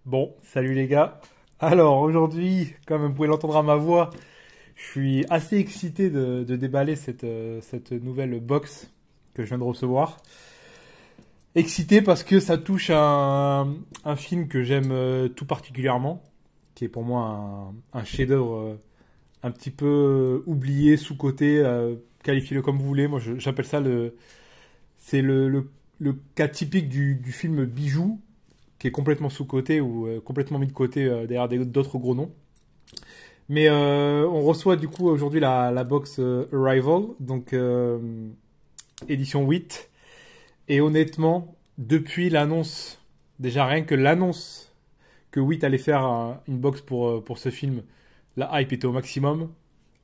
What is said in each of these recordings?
Bon, salut les gars. Alors aujourd'hui, comme vous pouvez l'entendre à ma voix, je suis assez excité de déballer cette nouvelle box que je viens de recevoir. Excité parce que ça touche à un film que j'aime tout particulièrement, qui est pour moi un chef-d'œuvre un petit peu oublié, sous-coté, qualifiez-le comme vous voulez. Moi, j'appelle ça le cas typique du film bijou qui est complètement sous-coté ou complètement mis de côté derrière d'autres gros noms. Mais on reçoit du coup aujourd'hui la box Arrival, donc édition 8. Et honnêtement, depuis l'annonce, déjà rien que l'annonce que 8 allait faire une box pour ce film, la hype était au maximum.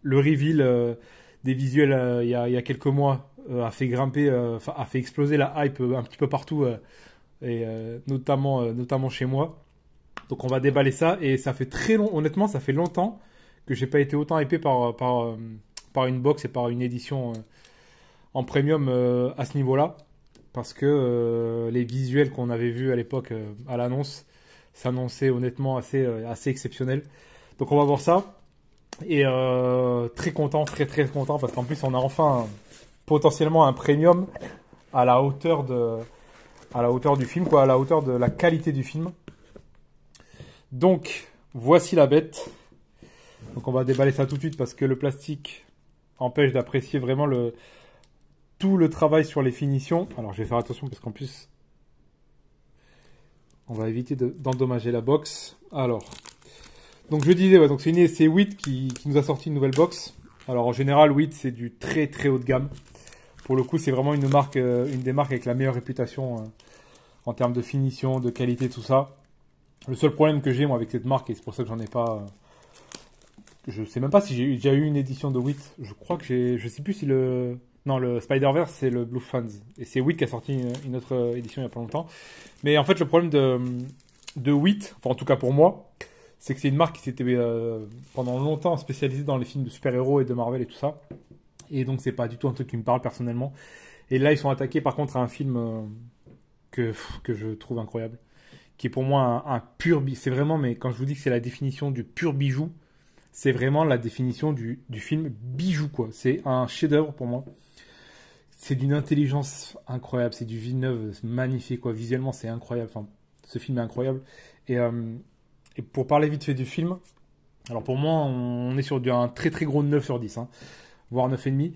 Le reveal des visuels il y a quelques mois a fait grimper, a fait exploser la hype un petit peu partout, et notamment chez moi. Donc on va déballer ça et ça fait très long. Honnêtement, ça fait longtemps que j'ai pas été autant hypé par une box et par une édition en premium à ce niveau-là, parce que les visuels qu'on avait vus à l'époque à l'annonce s'annonçaient honnêtement assez exceptionnels. Donc on va voir ça et très content, très content parce qu'en plus on a enfin potentiellement un premium à la hauteur du film, quoi, à la hauteur de la qualité du film. Donc, voici la bête. Donc, on va déballer ça tout de suite parce que le plastique empêche d'apprécier vraiment tout le travail sur les finitions. Alors, je vais faire attention parce qu'en plus, on va éviter d'endommager la box. Alors, donc je disais, ouais, donc c'est 8 qui nous a sorti une nouvelle box. Alors, en général, 8 c'est du très haut de gamme. Pour le coup, c'est vraiment une des marques avec la meilleure réputation en termes de finition, de qualité, tout ça. Le seul problème que j'ai moi avec cette marque, et c'est pour ça que j'en ai pas, je sais même pas si j'ai déjà eu une édition de WIT. Je crois que je sais plus si non, le Spider-Verse c'est le Blue Fans et c'est WIT qui a sorti une autre édition il y a pas longtemps. Mais en fait le problème de WIT, enfin en tout cas pour moi, c'est que c'est une marque qui s'était pendant longtemps spécialisée dans les films de super-héros et de Marvel et tout ça. Et donc c'est pas du tout un truc qui me parle personnellement. Et là ils sont attaqués par contre à un film que je trouve incroyable, qui est pour moi un pur bijou. C'est vraiment, mais quand je vous dis que c'est la définition du pur bijou, c'est vraiment la définition du film bijou, quoi. C'est un chef-d'œuvre pour moi. C'est d'une intelligence incroyable, c'est du Villeneuve, c'est magnifique, quoi. Visuellement, c'est incroyable. Enfin, ce film est incroyable. Et, euh, et pour parler vite fait du film, alors pour moi, on est sur un très gros 9 sur 10, hein, voire 9,5.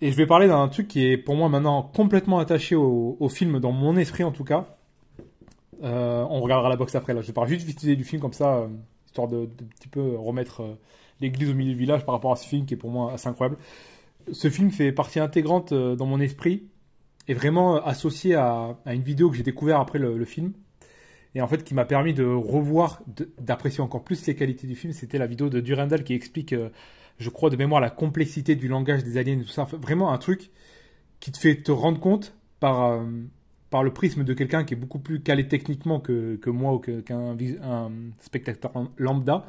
Et je vais parler d'un truc qui est pour moi maintenant complètement attaché au film, dans mon esprit en tout cas. On regardera la box après. Là, je parle juste vite du film comme ça, histoire de petit peu remettre l'église au milieu du village par rapport à ce film qui est pour moi assez incroyable. Ce film fait partie intégrante dans mon esprit et vraiment associé à une vidéo que j'ai découvert après le film et en fait qui m'a permis de revoir, d'apprécier encore plus les qualités du film. C'était la vidéo de Durandal qui explique, je crois de mémoire, la complexité du langage des aliens et tout ça. Enfin, vraiment un truc qui te fait te rendre compte par le prisme de quelqu'un qui est beaucoup plus calé techniquement que moi ou qu'un spectateur lambda.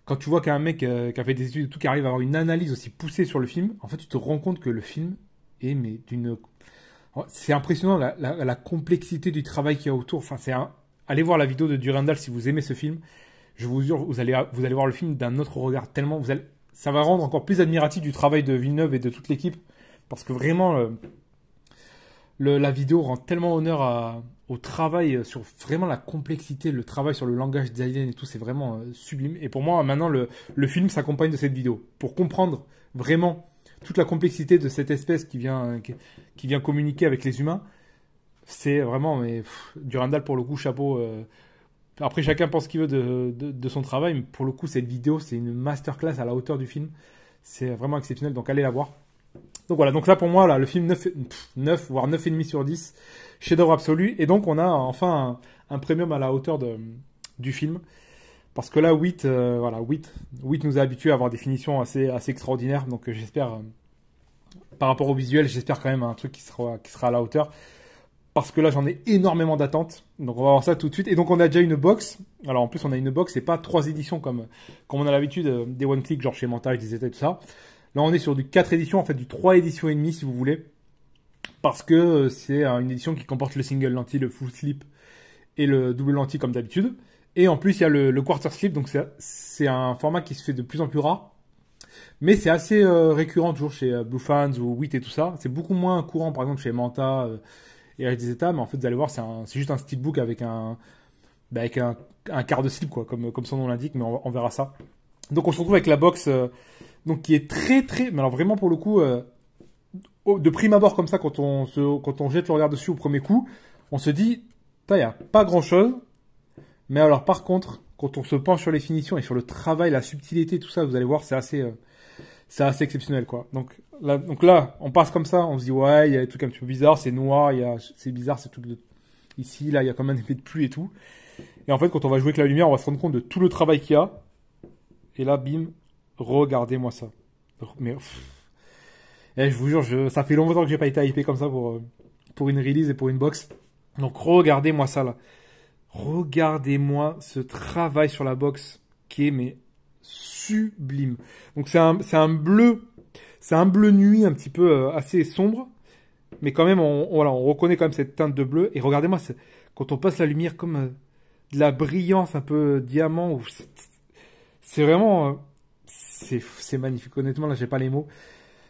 Quand tu vois qu'un mec qui a fait des études et tout, qui arrive à avoir une analyse aussi poussée sur le film, en fait, tu te rends compte que le film est mais d'une... C'est impressionnant la complexité du travail qu'il y a autour. Enfin, allez voir la vidéo de Durandal si vous aimez ce film. Je vous jure, vous allez voir le film d'un autre regard. Tellement ça va rendre encore plus admiratif du travail de Villeneuve et de toute l'équipe. Parce que vraiment, la vidéo rend tellement honneur au travail sur vraiment la complexité, le travail sur le langage des aliens et tout, c'est vraiment sublime. Et pour moi, maintenant, le film s'accompagne de cette vidéo. Pour comprendre vraiment toute la complexité de cette espèce qui vient communiquer avec les humains, c'est vraiment, mais Durandal, pour le coup, chapeau. Après, chacun pense ce qu'il veut de son travail, mais pour le coup, cette vidéo, c'est une masterclass à la hauteur du film. C'est vraiment exceptionnel, donc allez la voir. Donc voilà, donc là pour moi, là, le film 9 voire 9,5 sur 10, chef-d'œuvre absolu. Et donc on a enfin un premium à la hauteur du film. Parce que là, 8, voilà, 8 nous a habitués à avoir des finitions assez extraordinaires. Donc j'espère, par rapport au visuel, j'espère quand même un truc qui sera à la hauteur. Parce que là, j'en ai énormément d'attentes. Donc on va voir ça tout de suite. Et donc on a déjà une box. Alors en plus, on a une box, c'est pas 3 éditions comme on a l'habitude des One Click, genre chez Montage, des états et tout ça. Là, on est sur du 4 éditions, en fait du 3 éditions et demi si vous voulez. Parce que c'est une édition qui comporte le single lentille, le full slip et le double lentille comme d'habitude. Et en plus, il y a le quarter slip, donc c'est un format qui se fait de plus en plus rare. Mais c'est assez récurrent toujours chez Bluefans ou Wit et tout ça. C'est beaucoup moins courant par exemple chez Manta et RDZ, mais en fait vous allez voir c'est juste un steelbook avec un quart de slip quoi, comme son nom l'indique, mais on verra ça. Donc on se retrouve avec la box donc qui est très, mais alors vraiment pour le coup, de prime abord comme ça, quand on jette le regard dessus au premier coup, on se dit, il n'y a pas grand chose, mais alors par contre, quand on se penche sur les finitions et sur le travail, la subtilité, tout ça, vous allez voir, c'est assez exceptionnel quoi. Donc là, on passe comme ça, on se dit ouais, il y a des trucs un petit peu bizarres, c'est noir, c'est bizarre, c'est tout ici, là, il y a quand même un effet de pluie et tout. Et en fait, quand on va jouer avec la lumière, on va se rendre compte de tout le travail qu'il y a. Et là, bim, regardez-moi ça. Mais je vous jure, ça fait longtemps que j'ai pas été hypé comme ça pour une release et pour une box. Donc regardez-moi ça là. Regardez-moi ce travail sur la box qui est mais sublime. Donc c'est un bleu nuit un petit peu assez sombre, mais quand même voilà, on reconnaît quand même cette teinte de bleu. Et regardez-moi, quand on passe la lumière comme de la brillance un peu diamant, c'est vraiment c'est magnifique. Honnêtement là, j'ai pas les mots.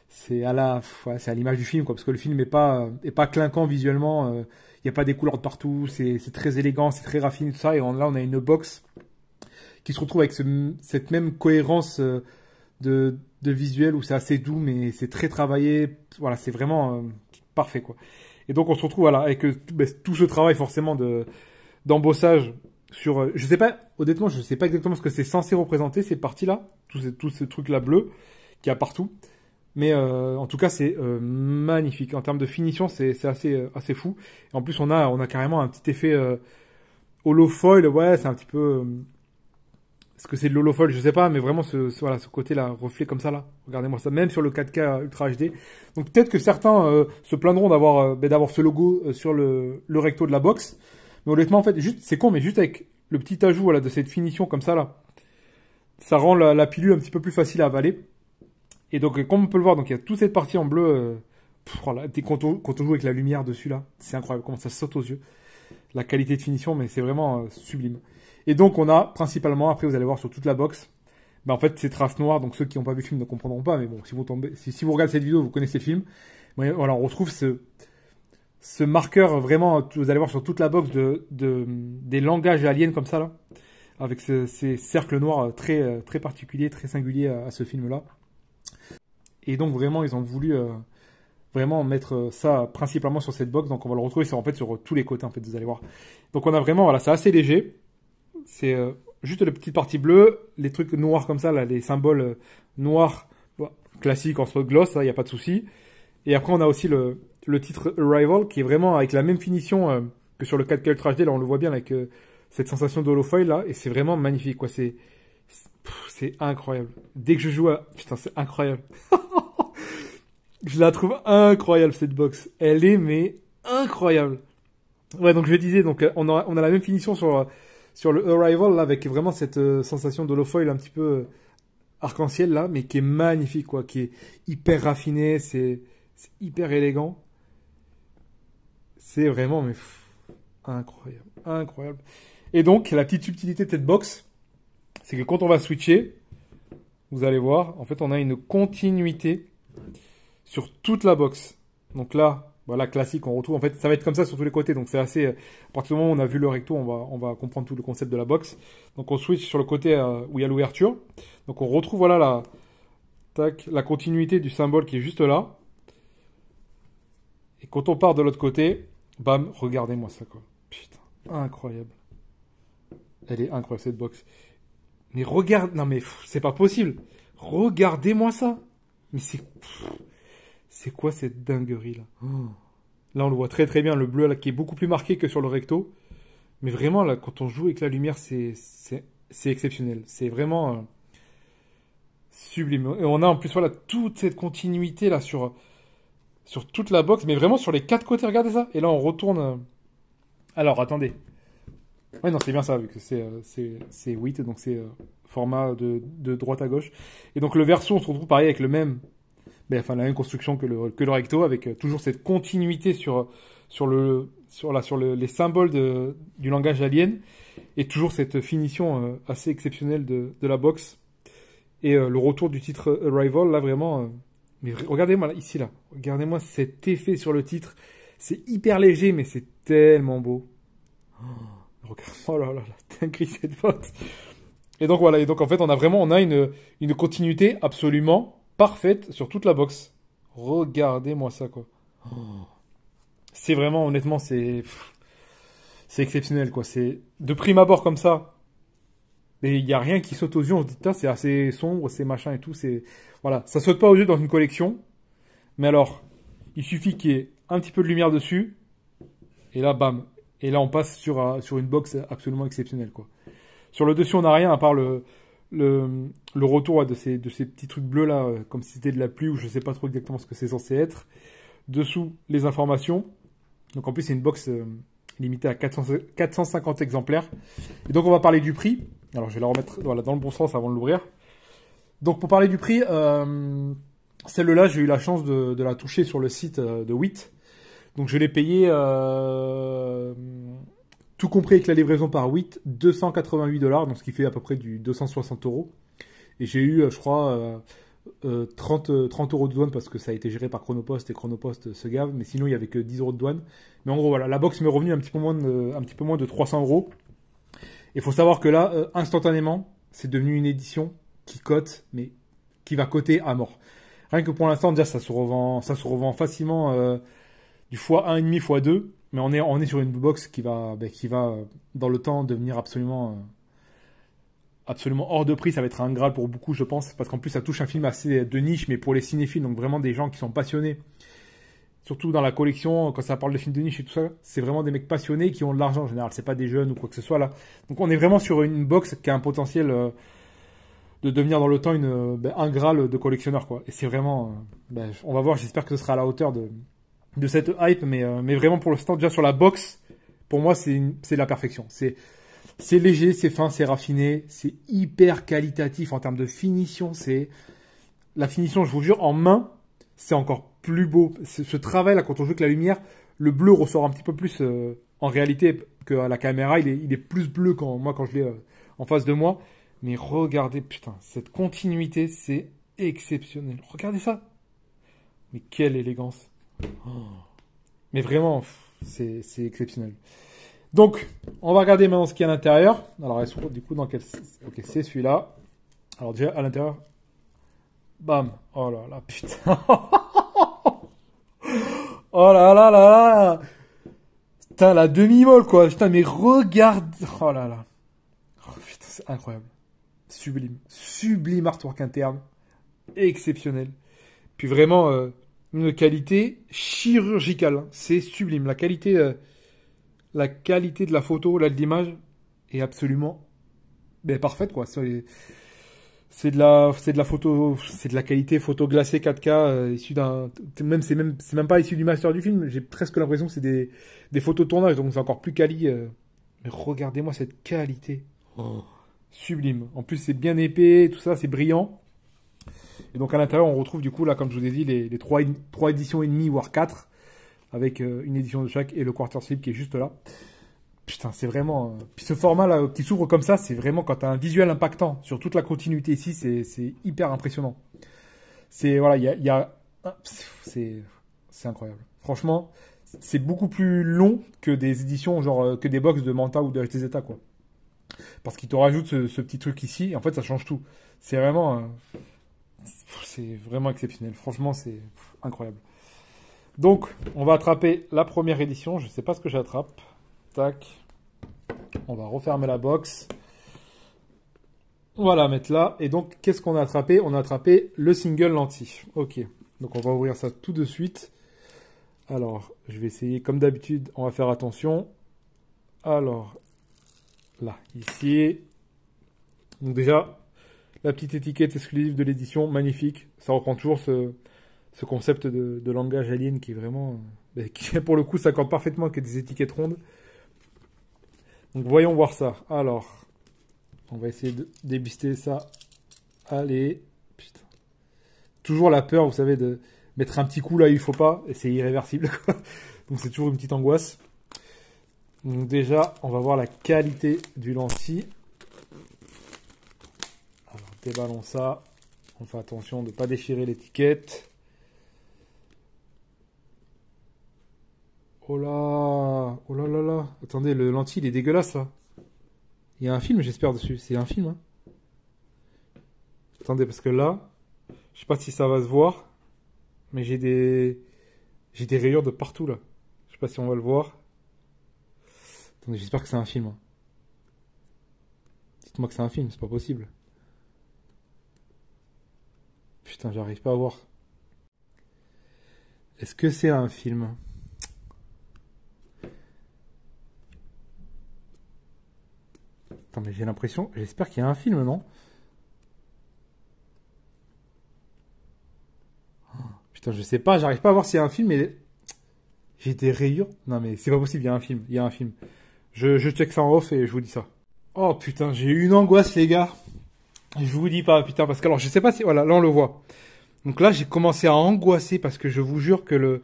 C'est à l'image du film quoi, parce que le film est pas clinquant visuellement. Il y a pas des couleurs de partout. C'est très élégant, c'est très raffiné tout ça. Et là, on a une box qui se retrouve avec cette même cohérence de visuel où c'est assez doux, mais c'est très travaillé. Voilà, c'est vraiment parfait quoi. Et donc on se retrouve voilà avec tout ce travail forcément d'embossage sur. Je sais pas, honnêtement, je sais pas exactement ce que c'est censé représenter ces parties là, tous ces trucs là bleus qu'il y a partout. Mais en tout cas, c'est magnifique. En termes de finition, c'est assez fou. Et en plus, on a carrément un petit effet holofoil. Ouais, c'est un petit peu. Est-ce que c'est de l'holofoil? Je sais pas, mais vraiment voilà, ce côté-là, reflet comme ça là. Regardez-moi ça, même sur le 4K Ultra HD. Donc peut-être que certains se plaindront d'avoir ce logo sur le recto de la box. Mais honnêtement, en fait, juste c'est con, mais juste avec le petit ajout voilà de cette finition comme ça là, ça rend la pilule un petit peu plus facile à avaler. Et donc, comme on peut le voir, donc il y a toute cette partie en bleu. Voilà, quand on joue avec la lumière dessus là, c'est incroyable comment ça saute aux yeux. La qualité de finition, mais c'est vraiment sublime. Et donc on a principalement, après vous allez voir sur toute la box, en fait ces traces noires. Donc ceux qui n'ont pas vu le film ne comprendront pas, mais bon, si vous regardez cette vidéo, vous connaissez le film. Mais voilà, on retrouve ce marqueur vraiment. Vous allez voir sur toute la box des langages aliens comme ça là, avec ces cercles noirs très particuliers, très singuliers à ce film là. Et donc vraiment, ils ont voulu vraiment mettre ça principalement sur cette box. Donc on va le retrouver sur tous les côtés en fait, vous allez voir. Donc on a vraiment, voilà, c'est assez léger. C'est juste la petite partie bleue, les trucs noirs comme ça, là, les symboles noirs classiques en spot gloss, il n'y a pas de souci. Et après on a aussi le titre Arrival qui est vraiment avec la même finition que sur le 4K Ultra HD. Là on le voit bien avec cette sensation d'holofoil là, et c'est vraiment magnifique quoi. C'est incroyable. Dès que je joue putain, c'est incroyable. Je la trouve incroyable cette box. Elle est mais incroyable. Ouais, donc je disais, donc on a la même finition sur le Arrival là, avec vraiment cette sensation d'holofoil un petit peu arc-en-ciel là, mais qui est magnifique quoi, qui est hyper raffiné, c'est hyper élégant. C'est vraiment mais incroyable. Et donc la petite subtilité de cette box, c'est que quand on va switcher, vous allez voir, en fait, on a une continuité sur toute la box. Donc là, voilà, classique, on retrouve, en fait, ça va être comme ça sur tous les côtés. Donc c'est assez, à partir du moment où on a vu le recto, on va comprendre tout le concept de la box. Donc on switch sur le côté où il y a l'ouverture. Donc on retrouve, voilà, la continuité du symbole qui est juste là. Et quand on part de l'autre côté, bam, regardez-moi ça, quoi. Putain, incroyable. Elle est incroyable, cette box. Mais regarde, non mais c'est pas possible. Regardez-moi ça. Mais c'est quoi cette dinguerie là? Là on le voit très bien, le bleu là qui est beaucoup plus marqué que sur le recto. Mais vraiment là, quand on joue avec la lumière, c'est exceptionnel. C'est vraiment sublime. Et on a en plus voilà toute cette continuité là sur toute la box, mais vraiment sur les quatre côtés. Regardez ça. Et là on retourne. Alors attendez. Ouais, non, c'est bien ça, vu que c'est 8, donc c'est format de droite à gauche. Et donc le verso, on se retrouve pareil avec la même construction que le recto, avec toujours cette continuité sur les symboles du langage alien. Et toujours cette finition assez exceptionnelle de la box. Et le retour du titre Arrival, là vraiment... mais regardez-moi là, ici là. Regardez-moi cet effet sur le titre. C'est hyper léger, mais c'est tellement beau. Oh là là, la dinguerie cette box. Et donc voilà, et donc en fait on a une continuité absolument parfaite sur toute la box. Regardez-moi ça quoi. C'est vraiment, honnêtement, c'est exceptionnel quoi. C'est de prime abord comme ça. Et il y a rien qui saute aux yeux. On se dit putain, c'est assez sombre, c'est machin et tout. C'est voilà, ça saute pas aux yeux dans une collection. Mais alors, il suffit qu'il y ait un petit peu de lumière dessus, et là bam. Et là on passe sur une box absolument exceptionnelle quoi. Sur le dessus on n'a rien à part le retour de ces petits trucs bleus là, comme si c'était de la pluie ou je sais pas trop exactement ce que c'est censé être. Dessous les informations. Donc en plus c'est une box limitée à 450 exemplaires. Et donc on va parler du prix. Alors je vais la remettre voilà, dans le bon sens avant de l'ouvrir. Donc pour parler du prix, celle-là j'ai eu la chance de la toucher sur le site de WIT. Donc je l'ai payé, tout compris avec la livraison par WIT, $288, donc ce qui fait à peu près du 260 €. Et j'ai eu, je crois, 30 € de douane parce que ça a été géré par Chronopost et Chronopost se gave, mais sinon il n'y avait que 10 € de douane. Mais en gros, voilà, la box m'est revenue un petit peu moins de 300 €. Il faut savoir que là, instantanément, c'est devenu une édition qui cote, mais qui va coter à mort. Rien que pour l'instant, déjà, ça se revend facilement du x1,5, x2, mais on est sur une box qui va dans le temps devenir absolument hors de prix. Ça va être un Graal pour beaucoup, je pense, parce qu'en plus ça touche un film assez de niche, mais pour les cinéphiles, donc vraiment des gens qui sont passionnés, surtout dans la collection, quand ça parle de films de niche et tout ça, c'est vraiment des mecs passionnés qui ont de l'argent en général, c'est pas des jeunes ou quoi que ce soit là. Donc on est vraiment sur une box qui a un potentiel de devenir dans le temps un Graal de collectionneur quoi. Et c'est vraiment, on va voir, j'espère que ce sera à la hauteur de cette hype, mais vraiment pour l'instant, déjà sur la box, pour moi c'est la perfection. C'est léger, c'est fin, c'est raffiné, c'est hyper qualitatif en termes de finition. C'est la finition, je vous jure, en main, c'est encore plus beau. Ce travail là, quand on joue avec la lumière, le bleu ressort un petit peu plus en réalité que à la caméra. Il est plus bleu quand je l'ai en face de moi. Mais regardez, putain, cette continuité, c'est exceptionnel. Regardez ça. Mais quelle élégance. Oh. Mais vraiment, c'est exceptionnel. Donc, on va regarder maintenant ce qu'il y a à l'intérieur. Alors, du coup, dans quel... Ok, c'est celui-là. Alors déjà, à l'intérieur... Bam. Oh là là, putain. Oh là là là là. Putain, la demi-molle, quoi. Putain, mais regarde... Oh là là. Oh, putain, c'est incroyable. Sublime. Sublime artwork interne. Exceptionnel. Puis vraiment, une qualité chirurgicale. Hein. C'est sublime. La qualité de la photo, là, de l'image, est absolument parfaite, quoi. C'est de la photo, c'est de la qualité photo glacée 4K, issue c'est même pas issu du master du film. J'ai presque l'impression que c'est des photos de tournage, donc c'est encore plus quali. Mais regardez-moi cette qualité. Oh. Sublime. En plus, c'est bien épais, tout ça, c'est brillant. Et donc, à l'intérieur, on retrouve, du coup, là, comme je vous ai dit, les trois éditions et demie, voire 4. Avec une édition de chaque et le quarter slip qui est juste là. Putain, c'est vraiment... Puis ce format là qui s'ouvre comme ça, c'est vraiment quand t'as un visuel impactant sur toute la continuité ici, c'est hyper impressionnant. C'est voilà, c'est incroyable. Franchement, c'est beaucoup plus long que des éditions genre que des box de Manta ou de HTZ quoi. Parce qu'il te rajoute ce petit truc ici et en fait ça change tout. C'est vraiment exceptionnel. Franchement, c'est incroyable. Donc, on va attraper la première édition. Je ne sais pas ce que j'attrape. Tac. On va refermer la box. On va la mettre là. Et donc, qu'est-ce qu'on a attrapé? On a attrapé le single lentille. Ok. Donc, on va ouvrir ça tout de suite. Alors, je vais essayer. Comme d'habitude, on va faire attention. Alors, là, ici. Donc déjà, la petite étiquette exclusive de l'édition. Magnifique. Ça reprend toujours ce concept de langage alien qui est vraiment... qui, pour le coup, s'accorde parfaitement avec des étiquettes rondes. Donc, voyons voir ça. Alors, on va essayer de débister ça. Allez. Putain. Toujours la peur, vous savez, de mettre un petit coup là où il faut pas. Et c'est irréversible, quoi. Donc, c'est toujours une petite angoisse. Donc déjà, on va voir la qualité du lentille. Alors, déballons ça. On fait attention de ne pas déchirer l'étiquette. Oh là! Oh là là là! Attendez, le lentille, il est dégueulasse, là. Il y a un film, j'espère, dessus. C'est un film, hein? Attendez, parce que là, je sais pas si ça va se voir, mais j'ai des rayures de partout, là. Je sais pas si on va le voir. Attendez, j'espère que c'est un film, hein. Dites-moi que c'est un film, c'est pas possible. Putain, j'arrive pas à voir. Est-ce que c'est un film? Attends, mais j'ai l'impression... J'espère qu'il y a un film, non? Putain, je sais pas, j'arrive pas à voir s'il y a un film, mais... J'ai des rayures. Non, mais c'est pas possible, il y a un film. Il y a un film. Je check ça en off et je vous dis ça. Oh putain, j'ai eu une angoisse, les gars. Je vous dis pas, putain, parce que alors, je sais pas si... Voilà, là, on le voit. Donc là, j'ai commencé à angoisser parce que je vous jure que le...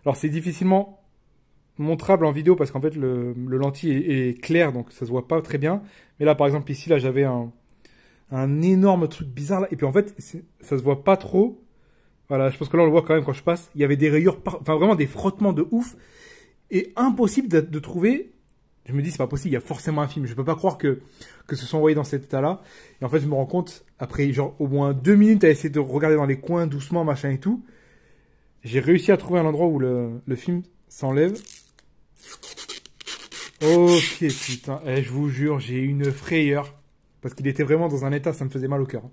Alors, c'est difficilement montrable en vidéo parce qu'en fait, le lentille est clair, donc ça se voit pas très bien. Mais là, par exemple, ici, là, j'avais un énorme truc bizarre, là. Et puis, en fait, ça se voit pas trop. Voilà, je pense que là, on le voit quand même quand je passe. Il y avait des rayures, enfin, vraiment des frottements de ouf. Et impossible de trouver... Je me dis, c'est pas possible, il y a forcément un film. Je peux pas croire que ce soit envoyé dans cet état-là. Et en fait, je me rends compte, après genre au moins 2 minutes à essayer de regarder dans les coins doucement, machin et tout, j'ai réussi à trouver un endroit où le film s'enlève. Ok, putain, je vous jure, j'ai eu une frayeur. Parce qu'il était vraiment dans un état, ça me faisait mal au cœur.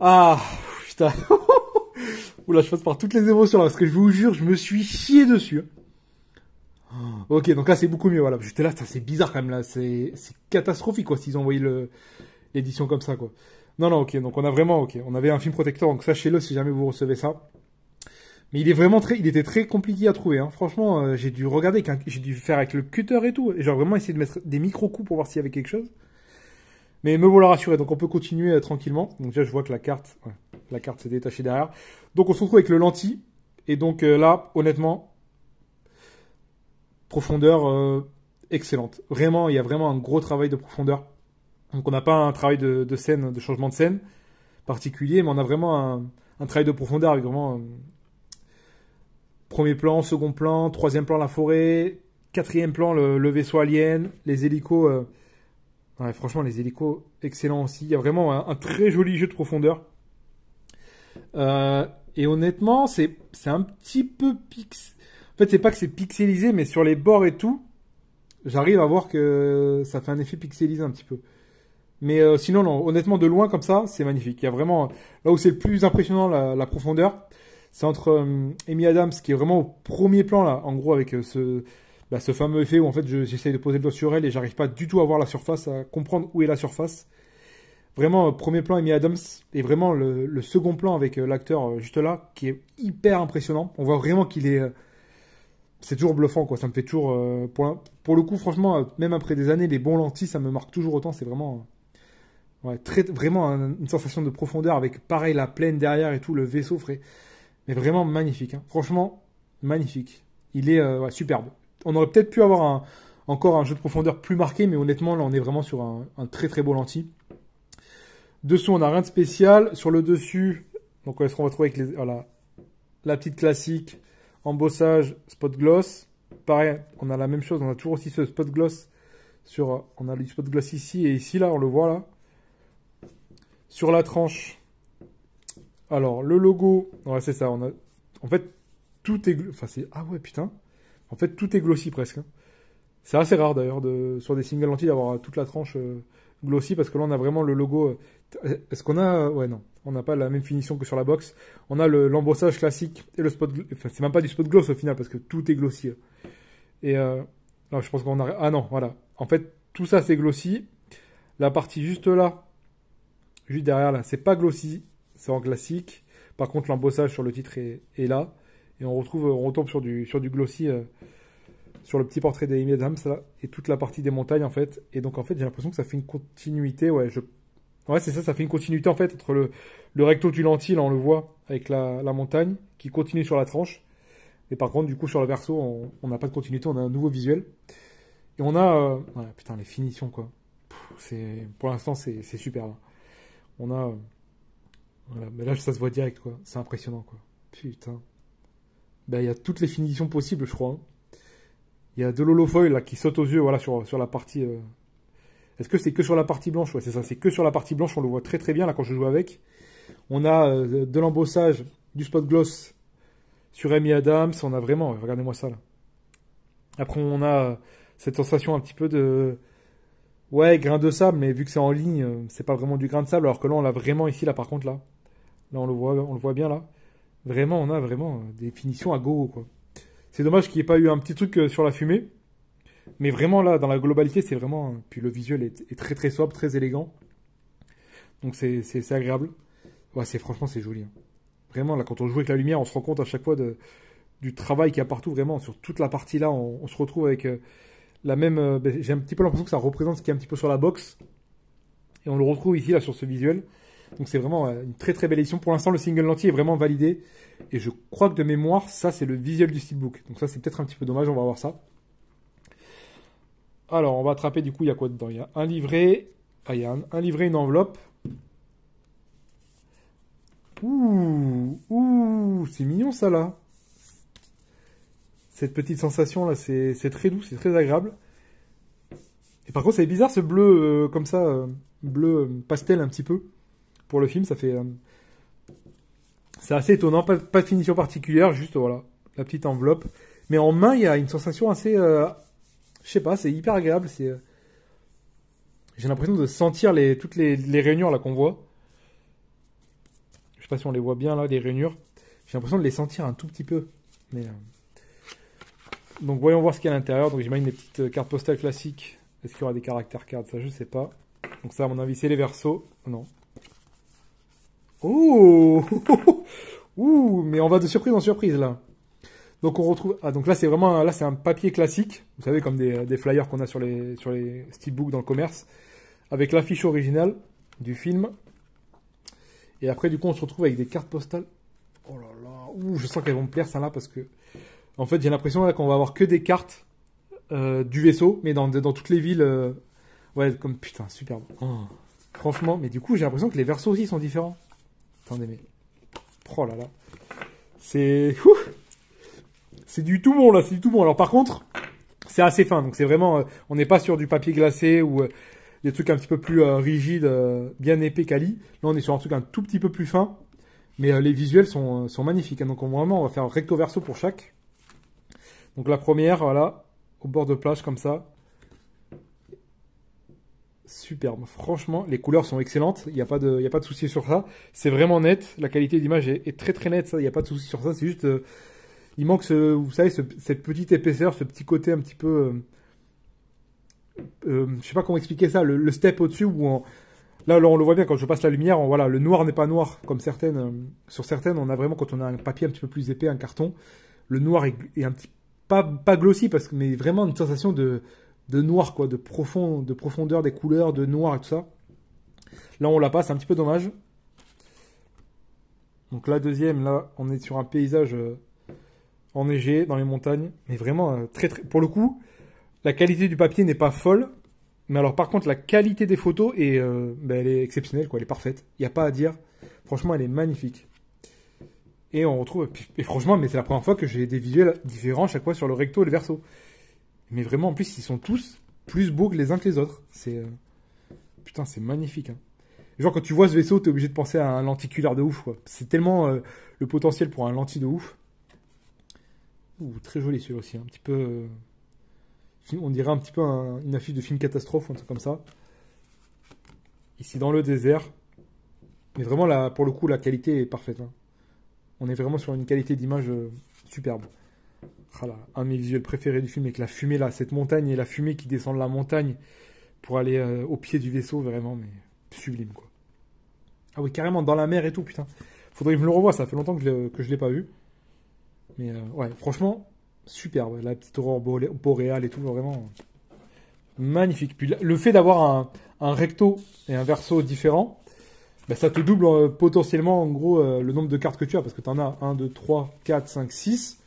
Ah, putain. Oula, je passe par toutes les émotions là, parce que je vous jure, je me suis chié dessus. Ok, donc là c'est beaucoup mieux, voilà. J'étais là, c'est bizarre quand même là, c'est catastrophique quoi s'ils ont envoyé l'édition comme ça quoi. Non, non, ok, donc on a vraiment, ok, on avait un film protecteur, donc sachez-le si jamais vous recevez ça. Mais il est vraiment il était très compliqué à trouver, hein. Franchement, j'ai dû regarder, j'ai dû faire avec le cutter et tout, et genre vraiment essayer de mettre des micro-coups pour voir s'il y avait quelque chose. Mais me voilà rassuré, donc on peut continuer tranquillement. Donc déjà je vois que la carte s'est détachée derrière. Donc on se retrouve avec le lentille, et donc là, honnêtement, profondeur excellente. Vraiment, il y a vraiment un gros travail de profondeur. Donc on n'a pas un travail de scène, de changement de scène particulier, mais on a vraiment un travail de profondeur avec vraiment premier plan, second plan, troisième plan la forêt, quatrième plan le vaisseau alien, les hélicos. Ouais, franchement, les hélicos, excellents aussi. Il y a vraiment un très joli jeu de profondeur. Et honnêtement, c'est un petit peu En fait, c'est pas que c'est pixelisé, mais sur les bords et tout, j'arrive à voir que ça fait un effet pixelisé un petit peu. Mais sinon, non, honnêtement, de loin comme ça, c'est magnifique. Il y a vraiment... Là où c'est le plus impressionnant, la profondeur, c'est entre Amy Adams, qui est vraiment au premier plan, là, en gros, avec ce fameux effet où, en fait, j'essaye de poser le doigt sur elle et j'arrive pas du tout à voir la surface, à comprendre où est la surface. Vraiment, premier plan, Amy Adams, et vraiment le second plan avec l'acteur juste là, qui est hyper impressionnant. On voit vraiment qu'il est... c'est toujours bluffant, quoi. Ça me fait toujours... pour le coup, franchement, même après des années, les bons lentilles, ça me marque toujours autant. C'est vraiment... ouais, vraiment une sensation de profondeur avec, pareil, la plaine derrière et tout, le vaisseau frais. Mais vraiment magnifique, hein. Franchement, magnifique. Il est ouais, superbe. On aurait peut-être pu avoir encore un jeu de profondeur plus marqué, mais honnêtement, là, on est vraiment sur un très très beau lentille. Dessous, on n'a rien de spécial. Sur le dessus, donc est-ce qu'on va trouver avec voilà, la petite classique, embossage, spot gloss. Pareil, on a la même chose, on a toujours aussi ce spot gloss on a le spot gloss ici et ici, là, on le voit là. Sur la tranche, alors le logo, ouais, c'est ça, en fait, tout est, enfin c'est, ah ouais, putain, en fait, tout est glossy presque, hein. C'est assez rare d'ailleurs sur des single lentilles d'avoir toute la tranche glossy parce que là on a vraiment le logo. Est-ce qu'on a... ouais, non, on n'a pas la même finition que sur la box. On a l'embossage classique et le spot... Enfin, c'est même pas du spot gloss au final parce que tout est glossy. Et non, je pense qu'on a... Ah non, voilà. En fait, tout ça c'est glossy. La partie juste là, juste derrière là, c'est pas glossy, c'est en classique. Par contre, l'embossage sur le titre est là. Et on retombe sur du glossy sur le petit portrait d'Amy Adams là, et toute la partie des montagnes en fait. Et donc en fait, j'ai l'impression que ça fait une continuité. Ouais, ouais, c'est ça, ça fait une continuité en fait entre le recto du lentille, là on le voit avec la montagne qui continue sur la tranche. Et par contre, du coup, sur le verso, on n'a pas de continuité, on a un nouveau visuel. Et on a... ouais, putain, les finitions, quoi. Pour l'instant, c'est super, là. On a... voilà, mais là, ça se voit direct, quoi. C'est impressionnant, quoi. Putain. Ben, il y a toutes les finitions possibles, je crois. Hein. Il y a de l'holofoil, là, qui saute aux yeux, voilà, sur la partie... Est-ce que c'est que sur la partie blanche? Ouais, c'est ça, c'est que sur la partie blanche, on le voit très très bien, là, quand je joue avec. On a de l'embossage, du spot gloss sur Amy Adams. On a vraiment... regardez-moi ça, là. Après, on a cette sensation un petit peu de... ouais, grain de sable, mais vu que c'est en ligne, c'est pas vraiment du grain de sable, alors que là, on l'a vraiment ici, là, par contre, là. Là, on le voit bien, là. Vraiment, on a vraiment des finitions à go, quoi. C'est dommage qu'il n'y ait pas eu un petit truc sur la fumée. Mais vraiment, là, dans la globalité, c'est vraiment... puis le visuel est très, très sobre, très élégant. Donc, c'est agréable. Ouais, franchement, c'est joli. Hein. Vraiment, là, quand on joue avec la lumière, on se rend compte à chaque fois du travail qu'il y a partout, vraiment. Sur toute la partie, là, on se retrouve avec... la même, j'ai un petit peu l'impression que ça représente ce qui est un petit peu sur la box. Et on le retrouve ici, là, sur ce visuel. Donc c'est vraiment une très très belle édition. Pour l'instant, le single lentille est vraiment validé. Et je crois que de mémoire, ça, c'est le visuel du steelbook. Donc ça, c'est peut-être un petit peu dommage, on va voir ça. Alors, on va attraper, du coup, il y a quoi dedans? Il y a un livret. Ah, il y a un livret, une enveloppe. Ouh, c'est mignon, ça, là. Cette petite sensation là, c'est très doux, c'est très agréable. Et par contre, c'est bizarre ce bleu comme ça, bleu pastel un petit peu. Pour le film, ça fait... c'est assez étonnant, pas de finition particulière, juste voilà, la petite enveloppe. Mais en main, il y a une sensation assez... je sais pas, c'est hyper agréable. J'ai l'impression de sentir toutes les rainures là qu'on voit. Je sais pas si on les voit bien là, les rainures. J'ai l'impression de les sentir un tout petit peu. Mais... donc voyons voir ce qu'il y a à l'intérieur. Donc j'imagine des petites cartes postales classiques. Est-ce qu'il y aura des caractères cartes? Ça je sais pas. Donc ça à mon avis c'est les versos. Non. Oh ouh, mais on va de surprise en surprise là. Donc on retrouve... ah donc là c'est vraiment... là c'est un papier classique. Vous savez comme des flyers qu'on a sur les steelbooks dans le commerce. Avec l'affiche originale du film. Et après du coup on se retrouve avec des cartes postales. Oh là là. Ouh, je sens qu'elles vont me plaire ça là parce que... en fait, j'ai l'impression là qu'on va avoir que des cartes du vaisseau, mais dans toutes les villes. Ouais, comme putain, superbe. Oh. Franchement, mais du coup, j'ai l'impression que les versos aussi sont différents. Attendez, mais oh là là, c'est du tout bon là, c'est du tout bon. Alors par contre, c'est assez fin, donc c'est vraiment, on n'est pas sur du papier glacé ou des trucs un petit peu plus rigides, bien épais, quali. Là, on est sur un truc un tout petit peu plus fin, mais les visuels sont magnifiques. Hein. Donc vraiment, on va faire recto verso pour chaque. Donc la première, voilà, au bord de plage comme ça. Superbe. Franchement, les couleurs sont excellentes. Il n'y a pas de souci sur ça. C'est vraiment net. La qualité d'image est très très nette. Ça, il n'y a pas de souci sur ça. C'est juste, il manque vous savez, cette petite épaisseur, ce petit côté un petit peu, je sais pas comment expliquer ça. Le step au-dessus où là, on le voit bien quand je passe la lumière. Voilà, le noir n'est pas noir comme certaines. Sur certaines, on a vraiment quand on a un papier un petit peu plus épais, un carton, le noir est un petit pas glossy mais vraiment une sensation de noir quoi, de profondeur des couleurs, de noir et tout ça. Là on la passe, c'est un petit peu dommage. Donc la deuxième, là on est sur un paysage enneigé dans les montagnes, mais vraiment très très. Pour le coup, la qualité du papier n'est pas folle, mais alors par contre la qualité des photos elle est exceptionnelle quoi, elle est parfaite. Il n'y a pas à dire. Franchement, elle est magnifique. Et on retrouve, et franchement, mais c'est la première fois que j'ai des visuels différents chaque fois sur le recto et le verso. Mais vraiment, en plus, ils sont tous plus beaux que les uns que les autres. Putain, c'est magnifique. Hein. Genre, quand tu vois ce vaisseau, t'es obligé de penser à un lenticulaire de ouf, quoi. C'est tellement le potentiel pour un lentille de ouf. Ouh, très joli celui-là aussi. Un petit peu... on dirait un petit peu une affiche de film catastrophe ou un truc comme ça. Ici, dans le désert. Mais vraiment, là, pour le coup, la qualité est parfaite. Hein. On est vraiment sur une qualité d'image superbe. Ah là, un de mes visuels préférés du film avec la fumée là, cette montagne et la fumée qui descend de la montagne pour aller au pied du vaisseau, vraiment, mais sublime quoi. Ah oui, carrément dans la mer et tout, putain. Faudrait que je me le revoie, ça fait longtemps que je l'ai pas vu. Mais ouais, franchement, superbe. La petite aurore boréale et tout, vraiment magnifique. Puis le fait d'avoir un recto et un verso différents, bah, ça te double potentiellement en gros le nombre de cartes que tu as, parce que tu en as 1, 2, 3, 4, 5, 6.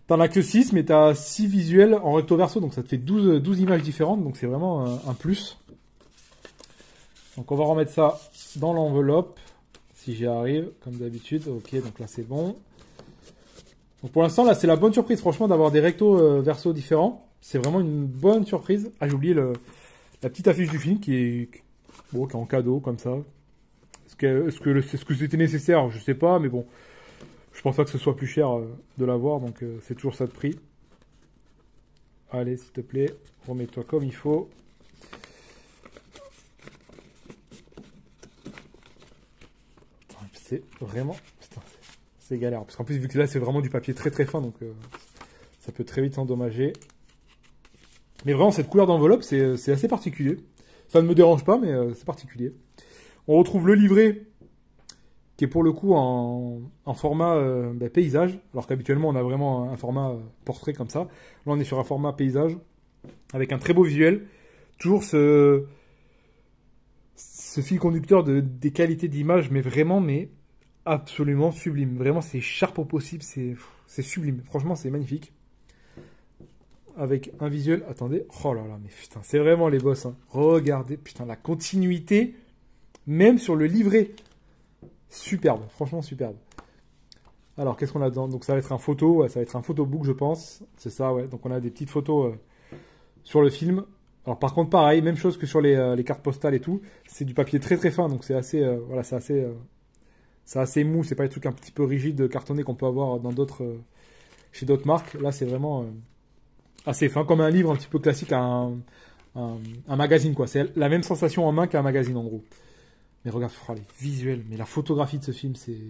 T'en as que 6, mais t'as 6 visuels en recto verso, donc ça te fait 12 images différentes, donc c'est vraiment un plus. Donc on va remettre ça dans l'enveloppe, si j'y arrive, comme d'habitude. Ok, donc là c'est bon. Donc pour l'instant, là c'est la bonne surprise, franchement, d'avoir des recto verso différents. C'est vraiment une bonne surprise. Ah, j'ai oublié la petite affiche du film qui est en cadeau, comme ça. Est-ce que c'était nécessaire? Je sais pas, mais bon. Je pense pas que ce soit plus cher de l'avoir, donc c'est toujours ça de prix. Allez, s'il te plaît, remets-toi comme il faut. C'est vraiment... Putain, c'est galère. Parce qu'en plus, vu que là, c'est vraiment du papier très très fin, donc ça peut très vite s'endommager. Mais vraiment, cette couleur d'enveloppe, c'est assez particulier. Ça ne me dérange pas, mais c'est particulier. On retrouve le livret, qui est pour le coup en format paysage, alors qu'habituellement, on a vraiment un format portrait comme ça. Là, on est sur un format paysage, avec un très beau visuel. Toujours ce fil conducteur des qualités d'image, mais vraiment, mais absolument sublime. Vraiment, c'est sharp au possible, c'est sublime. Franchement, c'est magnifique. Avec un visuel, attendez, oh là là, mais putain, c'est vraiment les boss, hein. Regardez, putain, la continuité, même sur le livret. Superbe, franchement superbe. Alors, qu'est-ce qu'on a dedans? Donc, ça va être un photo, ouais, ça va être un photobook, je pense. C'est ça, ouais. Donc, on a des petites photos sur le film. Alors, par contre, pareil, même chose que sur les cartes postales et tout. C'est du papier très très fin, donc c'est assez, voilà, c'est assez mou. C'est pas des trucs un petit peu rigides, cartonnés qu'on peut avoir dans chez d'autres marques. Là, c'est vraiment assez fin, comme un livre un petit peu classique, un magazine, quoi. C'est la même sensation en main qu'un magazine, en gros. Mais regarde, les visuels, mais la photographie de ce film, c'est...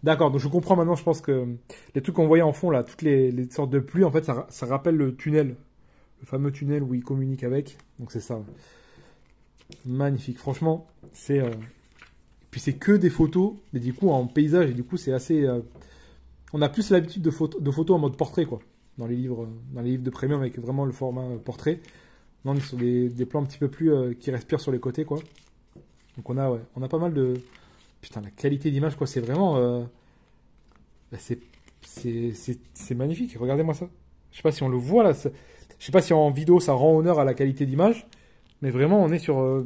D'accord, donc je comprends maintenant, je pense que les trucs qu'on voyait en fond, là, toutes les sortes de pluies, en fait, ça rappelle le tunnel. Le fameux tunnel où ils communiquent avec. Donc c'est ça. Magnifique, franchement, c'est... Puis c'est que des photos, mais du coup en paysage, et du coup c'est assez... On a plus l'habitude de photos en mode portrait, quoi. Dans les livres de premium avec vraiment le format portrait. Là, on est sur des plans un petit peu plus qui respirent sur les côtés, quoi. Donc on a pas mal de... Putain, la qualité d'image, quoi, c'est vraiment... c'est magnifique, regardez-moi ça. Je sais pas si on le voit, là. Je sais pas si en vidéo, ça rend honneur à la qualité d'image. Mais vraiment, on est sur...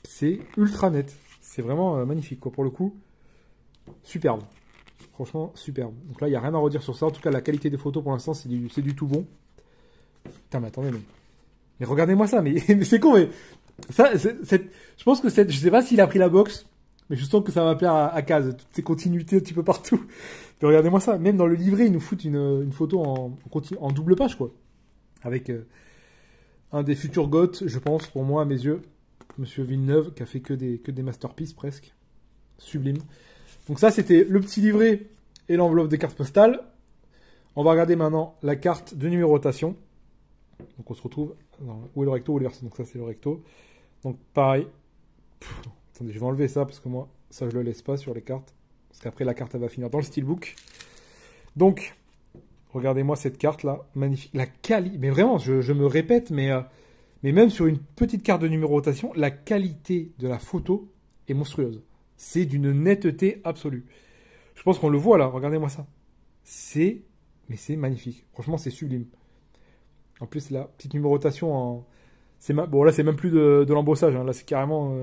c'est ultra net. C'est vraiment magnifique, quoi, pour le coup. Superbe. Franchement, superbe. Donc là, il n'y a rien à redire sur ça. En tout cas, la qualité des photos, pour l'instant, c'est du tout bon. Putain, mais attendez, mais regardez-moi ça, mais c'est con, mais... Ça, je pense que je sais pas s'il a pris la box, mais je sens que ça va plaire à Kaz, toutes ces continuités un petit peu partout. Mais regardez-moi ça, même dans le livret, ils nous foutent une photo en double page, quoi. Avec un des futurs goths, je pense, pour moi, à mes yeux, Monsieur Villeneuve, qui a fait que des masterpieces, presque. Sublime. Donc ça, c'était le petit livret et l'enveloppe des cartes postales. On va regarder maintenant la carte de numérotation. Donc on se retrouve... Où est le recto, où est le verso? Donc ça, c'est le recto. Donc pareil. Attendez, je vais enlever ça, parce que moi, ça, je le laisse pas sur les cartes. Parce qu'après, la carte, elle va finir dans le steelbook. Donc, regardez-moi cette carte-là. Magnifique. La qualité... Mais vraiment, je me répète, mais même sur une petite carte de numérotation, la qualité de la photo est monstrueuse. C'est d'une netteté absolue. Je pense qu'on le voit, là. Regardez-moi ça. Mais c'est magnifique. Franchement, c'est sublime. En plus, la petite numérotation en... Bon, là, c'est même plus de l'embossage. Hein. Là, c'est carrément...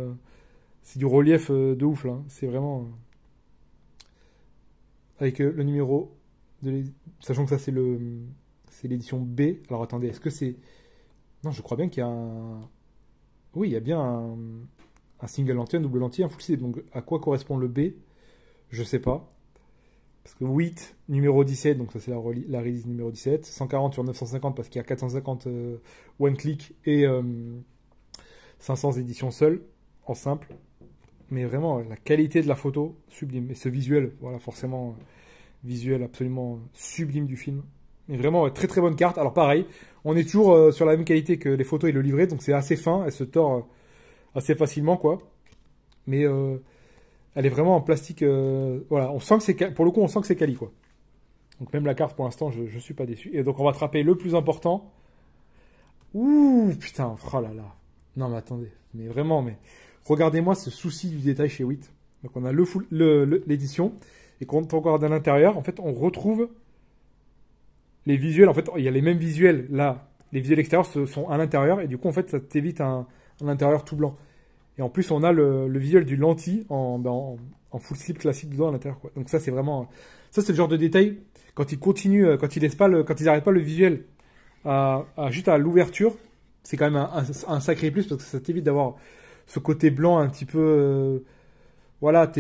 c'est du relief de ouf, là. C'est vraiment... Avec le numéro... Sachant que ça, c'est l'édition B. Alors, attendez, est-ce que c'est... Non, je crois bien qu'il y a un... Oui, il y a bien un single lentille, un double lentille, un full CD. Donc, à quoi correspond le B? Je sais pas. Parce que 8, numéro 17, donc ça c'est la release numéro 17. 140 sur 950 parce qu'il y a 450 one click et 500 éditions seules, en simple. Mais vraiment, la qualité de la photo, sublime. Et ce visuel, voilà, forcément, visuel absolument sublime du film. Mais vraiment, très très bonne carte. Alors pareil, on est toujours sur la même qualité que les photos et le livret, donc c'est assez fin, elle se tord assez facilement, quoi. Mais... elle est vraiment en plastique. Voilà, on sent que c'est pour le coup, on sent que c'est quali, quoi. Donc même la carte, pour l'instant, je suis pas déçu. Et donc on va attraper le plus important. Ouh, putain, oh là là. Non mais attendez, mais vraiment, mais regardez-moi ce souci du détail chez Witt. Donc on a l'édition et quand on regarde à l'intérieur, en fait, on retrouve les visuels, en fait, il y a les mêmes visuels là. Les visuels extérieurs sont à l'intérieur et du coup, en fait, ça t'évite un intérieur tout blanc. Et en plus, on a le visuel du lentille en full slip classique dedans à l'intérieur, quoi. Donc ça, c'est vraiment, ça, c'est le genre de détail quand ils continuent, quand ils laissent pas quand ils arrêtent pas le visuel juste à l'ouverture, c'est quand même un sacré plus parce que ça t'évite d'avoir ce côté blanc un petit peu, voilà,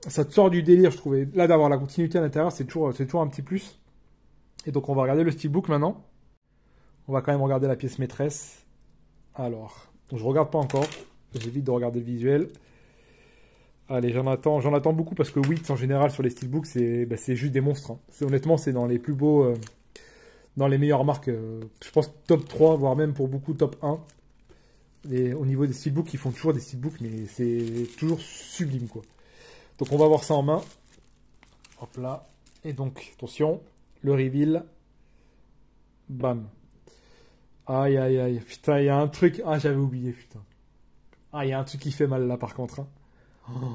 ça te sort du délire, je trouvais. Là, d'avoir la continuité à l'intérieur, c'est toujours un petit plus. Et donc, on va regarder le steelbook maintenant. On va quand même regarder la pièce maîtresse. Alors, je regarde pas encore. J'évite de regarder le visuel. Allez, j'en attends beaucoup parce que Wit en général sur les steelbooks, c'est juste des monstres, hein. Honnêtement, c'est dans les plus beaux, dans les meilleures marques. Je pense top 3, voire même pour beaucoup top 1. Et au niveau des steelbooks, ils font toujours des steelbooks, mais c'est toujours sublime, quoi. Donc on va voir ça en main. Hop là. Et donc, attention, le reveal. Bam. Aïe, aïe, aïe. Putain, il y a un truc. Ah, j'avais oublié, putain. Ah, il y a un truc qui fait mal là, par contre, hein. Oh.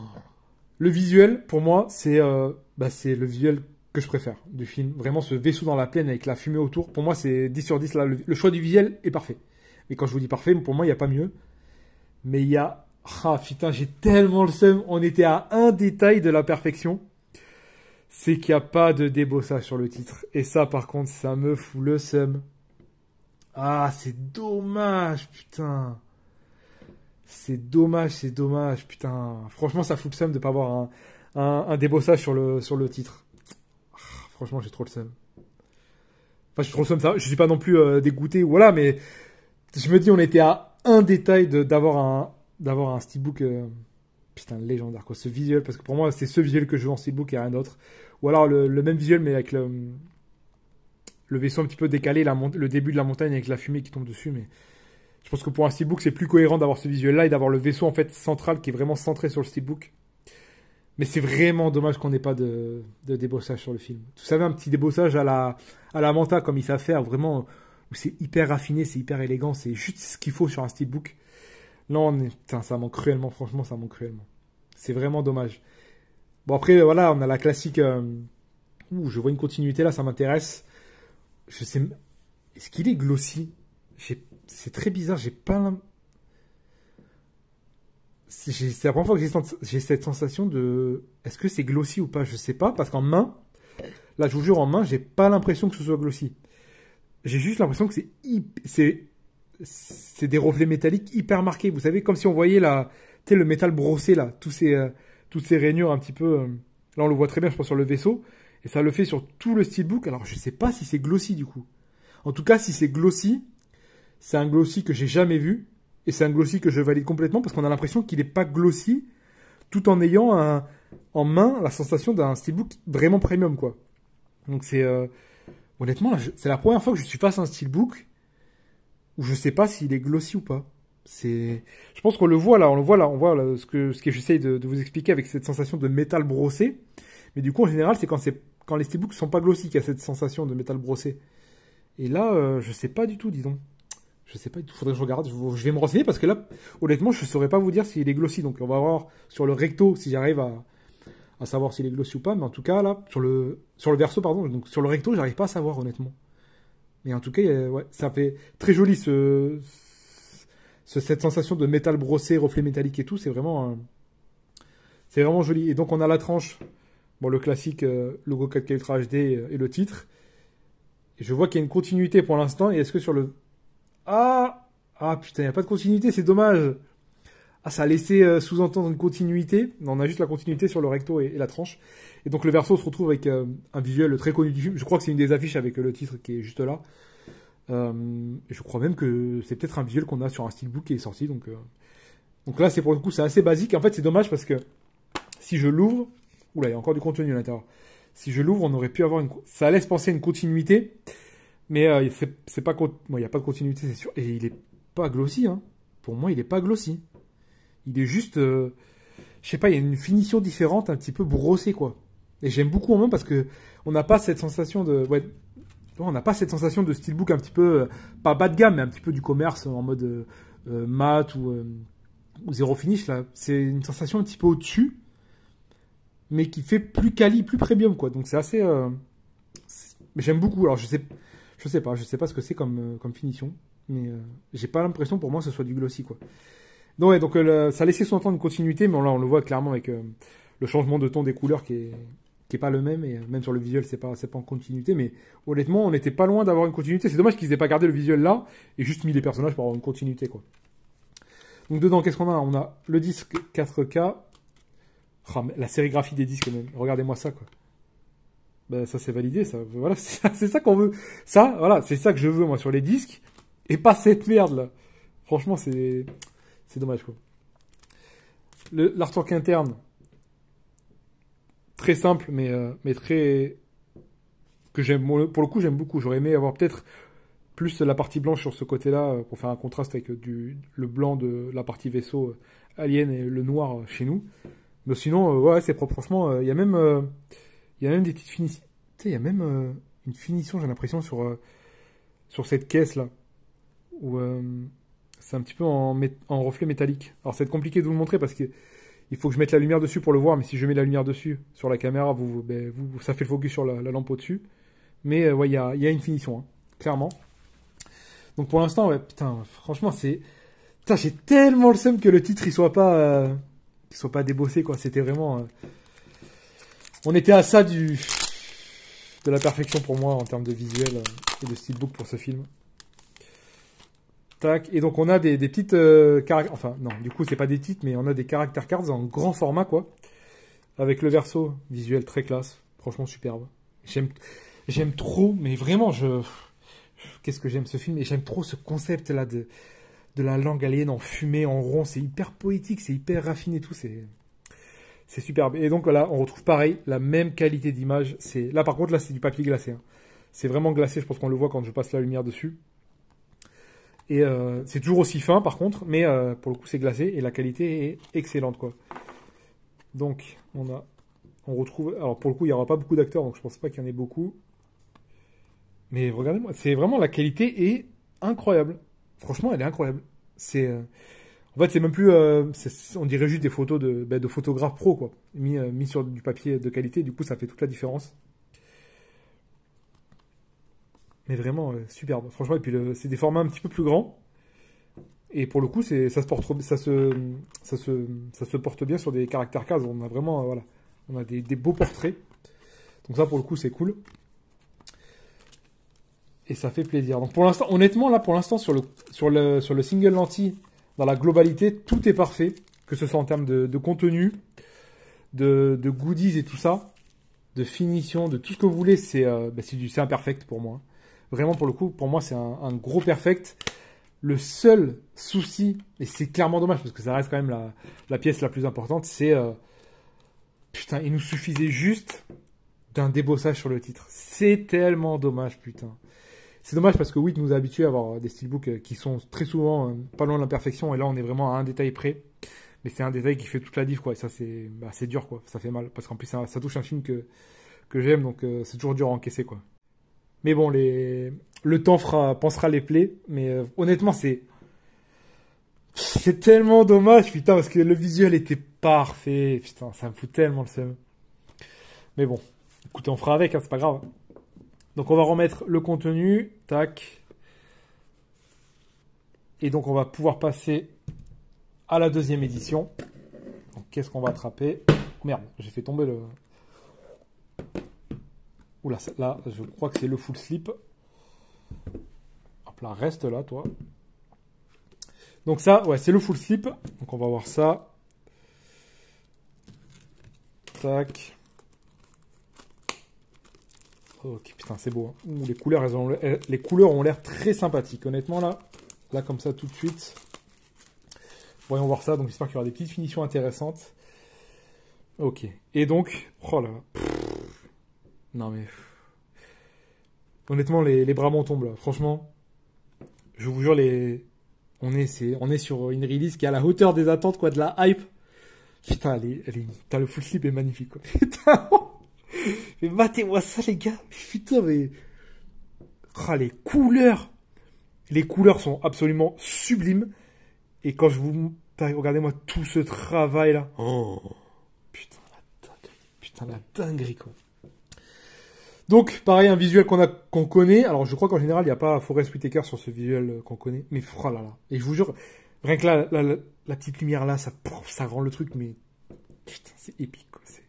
Le visuel, pour moi, c'est le visuel que je préfère du film. Vraiment, ce vaisseau dans la plaine avec la fumée autour. Pour moi, c'est 10 sur 10. Là, le choix du visuel est parfait. Mais quand je vous dis parfait, pour moi, il n'y a pas mieux. Mais il y a... Ah, putain, j'ai tellement le seum. On était à un détail de la perfection. C'est qu'il n'y a pas de débossage sur le titre. Et ça, par contre, ça me fout le seum. Ah, c'est dommage, putain. C'est dommage, putain. Franchement, ça fout le seum de pas avoir un débossage sur le titre. Ah, franchement, j'ai trop le seum. Enfin, j'ai trop le seum, ça. Je suis pas non plus dégoûté, voilà, mais je me dis, on était à un détail d'avoir un steelbook, putain, légendaire, quoi. Ce visuel, parce que pour moi, c'est ce visuel que je veux en steelbook et rien d'autre. Ou alors le même visuel, mais avec le vaisseau un petit peu décalé, le début de la montagne avec la fumée qui tombe dessus, mais je pense que pour un steelbook, c'est plus cohérent d'avoir ce visuel-là et d'avoir le vaisseau en fait central qui est vraiment centré sur le steelbook. Mais c'est vraiment dommage qu'on n'ait pas de débossage sur le film. Vous savez, un petit débossage à la Manta comme il savent faire, vraiment, où c'est hyper raffiné, c'est hyper élégant, c'est juste ce qu'il faut sur un steelbook. Là, putain, ça manque cruellement, franchement, ça manque cruellement. C'est vraiment dommage. Bon, après, voilà, on a la classique. Je vois une continuité là, ça m'intéresse. Je sais. Est-ce qu'il est glossy? C'est très bizarre, j'ai pas. C'est la première fois que j'ai cette sensation de. Est-ce que c'est glossy ou pas? Je sais pas, parce qu'en main, là, je vous jure, en main, j'ai pas l'impression que ce soit glossy. J'ai juste l'impression que c'est des reflets métalliques hyper marqués. Vous savez, comme si on voyait le métal brossé là, toutes ces rainures un petit peu. Là, on le voit très bien, je pense, sur le vaisseau. Et ça le fait sur tout le steelbook. Alors, je sais pas si c'est glossy du coup. En tout cas, si c'est glossy, c'est un glossy que j'ai jamais vu. Et c'est un glossy que je valide complètement parce qu'on a l'impression qu'il n'est pas glossy tout en ayant en main la sensation d'un steelbook vraiment premium, quoi. Donc, honnêtement, c'est la première fois que je suis face à un steelbook où je sais pas s'il est glossy ou pas. Je pense qu'on le voit là, on voit là, ce que j'essaye de vous expliquer avec cette sensation de métal brossé. Mais du coup, en général, c'est quand les steelbooks sont pas glossy qu'il y a cette sensation de métal brossé. Et là, je sais pas du tout, dis donc. Je sais pas du tout, faudrait que je regarde, je vais me renseigner parce que là, honnêtement, je saurais pas vous dire s'il est glossy. Donc on va voir sur le recto si j'arrive à savoir s'il est glossy ou pas. Mais en tout cas, là, sur le verso, pardon, donc sur le recto, j'arrive pas à savoir, honnêtement. Mais en tout cas, ouais, ça fait très joli cette sensation de métal brossé, reflet métallique et tout, c'est vraiment joli. Et donc on a la tranche, bon, le classique logo 4K Ultra HD et le titre. Et je vois qu'il y a une continuité pour l'instant. Et est-ce que sur le... Ah putain, il n'y a pas de continuité, c'est dommage. Ah, ça a laissé sous-entendre une continuité. Non, on a juste la continuité sur le recto et la tranche. Et donc le verso se retrouve avec un visuel très connu du film. Je crois que c'est une des affiches avec le titre qui est juste là. Je crois même que c'est peut-être un visuel qu'on a sur un steelbook qui est sorti. Donc là, pour le coup, c'est assez basique. En fait, c'est dommage parce que si je l'ouvre... Oula, il y a encore du contenu à l'intérieur. Si je l'ouvre, on aurait pu avoir ça laisse penser à une continuité. Mais c'est pas... Bon, il n'y a pas de continuité, c'est sûr. Et il est pas glossy, hein. Pour moi, il est pas glossy. Il est juste... je sais pas, il y a une finition différente, un petit peu brossée, quoi. Et j'aime beaucoup en main parce que on n'a pas cette sensation de... Ouais, on n'a pas cette sensation de steelbook un petit peu... pas bas de gamme, mais un petit peu du commerce en mode mat ou zéro finish, là. C'est une sensation un petit peu au-dessus, mais qui fait plus quali, plus premium, quoi. Donc c'est assez... Mais j'aime beaucoup. Alors, je sais pas ce que c'est comme finition. Mais j'ai pas l'impression pour moi que ce soit du glossy, quoi. Donc, ouais, donc ça laissait son temps de continuité, mais là, on le voit clairement avec le changement de ton des couleurs qui est pas le même. Et même sur le visuel, c'est pas en continuité. Mais honnêtement, on n'était pas loin d'avoir une continuité. C'est dommage qu'ils aient pas gardé le visuel là et juste mis les personnages pour avoir une continuité, quoi. Donc, dedans, qu'est-ce qu'on a? On a le disque 4K. Ah, la sérigraphie des disques, même. Regardez-moi ça, quoi. Ben, ça, c'est validé, ça. Voilà, c'est ça qu'on veut. Ça, voilà, c'est ça que je veux, moi, sur les disques. Et pas cette merde, là. Franchement, c'est dommage, quoi. L'artwork interne, très simple, mais très... que j'aime, pour le coup, j'aime beaucoup. J'aurais aimé avoir peut-être plus la partie blanche sur ce côté-là, pour faire un contraste avec le blanc de la partie vaisseau alien et le noir chez nous. Mais sinon, ouais, c'est propre. Franchement, il y a même des petites finitions. Tu sais, il y a même une finition, j'ai l'impression, sur cette caisse-là. Où c'est un petit peu en reflet métallique. Alors, c'est compliqué de vous le montrer parce que il faut que je mette la lumière dessus pour le voir. Mais si je mets la lumière dessus sur la caméra, ça fait le focus sur la lampe au-dessus. Mais ouais, il y a une finition, hein, clairement. Donc, pour l'instant, ouais, putain, franchement, putain, j'ai tellement le seum que le titre, il soit pas débossé, quoi. C'était vraiment... On était à ça de la perfection pour moi en termes de visuel et de steelbook pour ce film. Tac. Et donc on a des petites enfin non, du coup c'est pas des titres, mais on a des character cards en grand format, quoi. Avec le verso, visuel très classe. Franchement superbe. J'aime trop, mais vraiment qu'est-ce que j'aime ce film, et j'aime trop ce concept là de la langue alien en fumée, en rond. C'est hyper poétique, c'est hyper raffiné, tout, c'est superbe. Et donc là, on retrouve pareil, la même qualité d'image. Là par contre, là c'est du papier glacé, hein. C'est vraiment glacé, je pense qu'on le voit quand je passe la lumière dessus. Et c'est toujours aussi fin par contre, mais pour le coup c'est glacé et la qualité est excellente, quoi. Donc on retrouve, alors pour le coup il n'y aura pas beaucoup d'acteurs, donc je pense pas qu'il y en ait beaucoup. Mais regardez-moi, c'est vraiment, la qualité est incroyable. Franchement, elle est incroyable. En fait, c'est même plus, on dirait juste des photos de photographes pro, quoi, mis sur du papier de qualité. Du coup, ça fait toute la différence. Mais vraiment superbe. Franchement, et puis c'est des formats un petit peu plus grands. Et pour le coup, ça se porte bien sur des caractères cards. On a vraiment, voilà, on a des beaux portraits. Donc ça, pour le coup, c'est cool. Et ça fait plaisir. Donc pour l'instant, honnêtement, là, pour l'instant, sur le single lentille, dans la globalité, tout est parfait. Que ce soit en termes de contenu, de goodies et tout ça, de finition, de tout ce que vous voulez, c'est un perfect pour moi. Vraiment, pour le coup, pour moi, c'est un gros perfect. Le seul souci, et c'est clairement dommage, parce que ça reste quand même la pièce la plus importante, c'est... putain, il nous suffisait juste d'un débossage sur le titre. C'est tellement dommage, putain. C'est dommage parce que Witt nous a habitués à avoir des steelbooks qui sont très souvent pas loin de l'imperfection, et là on est vraiment à un détail près. Mais c'est un détail qui fait toute la diff, quoi. Et ça, c'est dur, quoi. Ça fait mal. Parce qu'en plus, ça touche un film que j'aime, donc c'est toujours dur à encaisser, quoi. Mais bon, le temps pansera les plaies. Mais honnêtement, c'est tellement dommage, putain, parce que le visuel était parfait. Putain, ça me fout tellement le seum. Mais bon, écoutez, on fera avec, hein, c'est pas grave. Donc on va remettre le contenu, tac. Et donc on va pouvoir passer à la deuxième édition. Donc qu'est-ce qu'on va attraper? Merde, j'ai fait tomber le... Oula, là, je crois que c'est le full slip. Hop là, reste là, toi. Donc ça, ouais, c'est le full slip. Donc on va voir ça. Tac. Ok, putain, c'est beau, hein. Ouh, les couleurs ont l'air très sympathiques. Honnêtement, là, comme ça, tout de suite. Voyons voir ça. Donc, j'espère qu'il y aura des petites finitions intéressantes. Ok. Et donc, oh là. Non, mais... Honnêtement, les bras m'en tombent, là. Franchement, je vous jure, on est sur une release qui est à la hauteur des attentes, quoi, de la hype. Putain, putain, le full slip est magnifique, quoi. Putain. Mais matez-moi ça, les gars. Mais putain, mais... Oh, les couleurs. Les couleurs sont absolument sublimes. Et quand regardez-moi tout ce travail-là. Oh. Putain, la dinguerie, quoi. Donc, pareil, un visuel qu'on connaît. Alors, je crois qu'en général, il n'y a pas Forest Whitaker sur ce visuel qu'on connaît. Mais, oh là là. Et je vous jure, rien que là, la petite lumière là, ça rend le truc, mais putain, c'est épique, quoi. C'est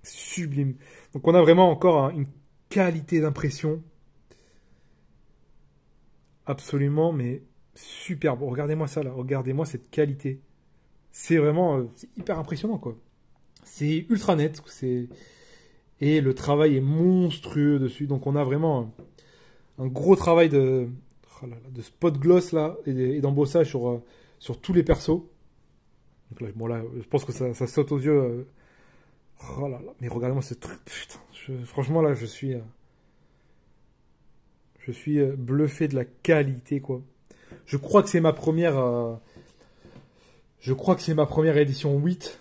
sublime. Donc, on a vraiment encore une qualité d'impression absolument, mais superbe. Regardez-moi ça là. Regardez-moi cette qualité. C'est vraiment c'est hyper impressionnant, quoi. C'est ultra net. Et le travail est monstrueux dessus. Donc, on a vraiment un gros travail de spot gloss là et d'embossage sur tous les persos. Donc là, bon, là, je pense que ça saute aux yeux. Oh là là, mais regardez-moi ce truc. Putain, franchement là, je suis bluffé de la qualité, quoi. Je crois que c'est ma première. Je crois que c'est ma première édition 8,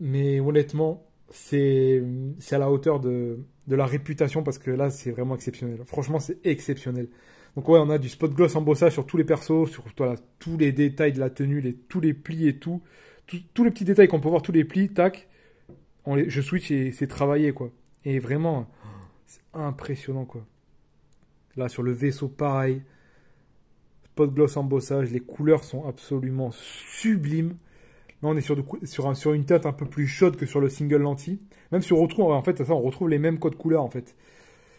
mais honnêtement, c'est à la hauteur de la réputation parce que là, c'est vraiment exceptionnel. Franchement, c'est exceptionnel. Donc ouais, on a du spot gloss embossage sur tous les persos, sur voilà, tous les détails de la tenue, tous les plis et tous les petits détails qu'on peut voir, tous les plis, tac, je switch et c'est travaillé, quoi. Et vraiment, c'est impressionnant, quoi. Là, sur le vaisseau, pareil. Spot gloss embossage, les couleurs sont absolument sublimes. Là, on est sur une teinte un peu plus chaude que sur le single lentille. Même si on retrouve, en fait, on retrouve les mêmes codes couleurs, en fait.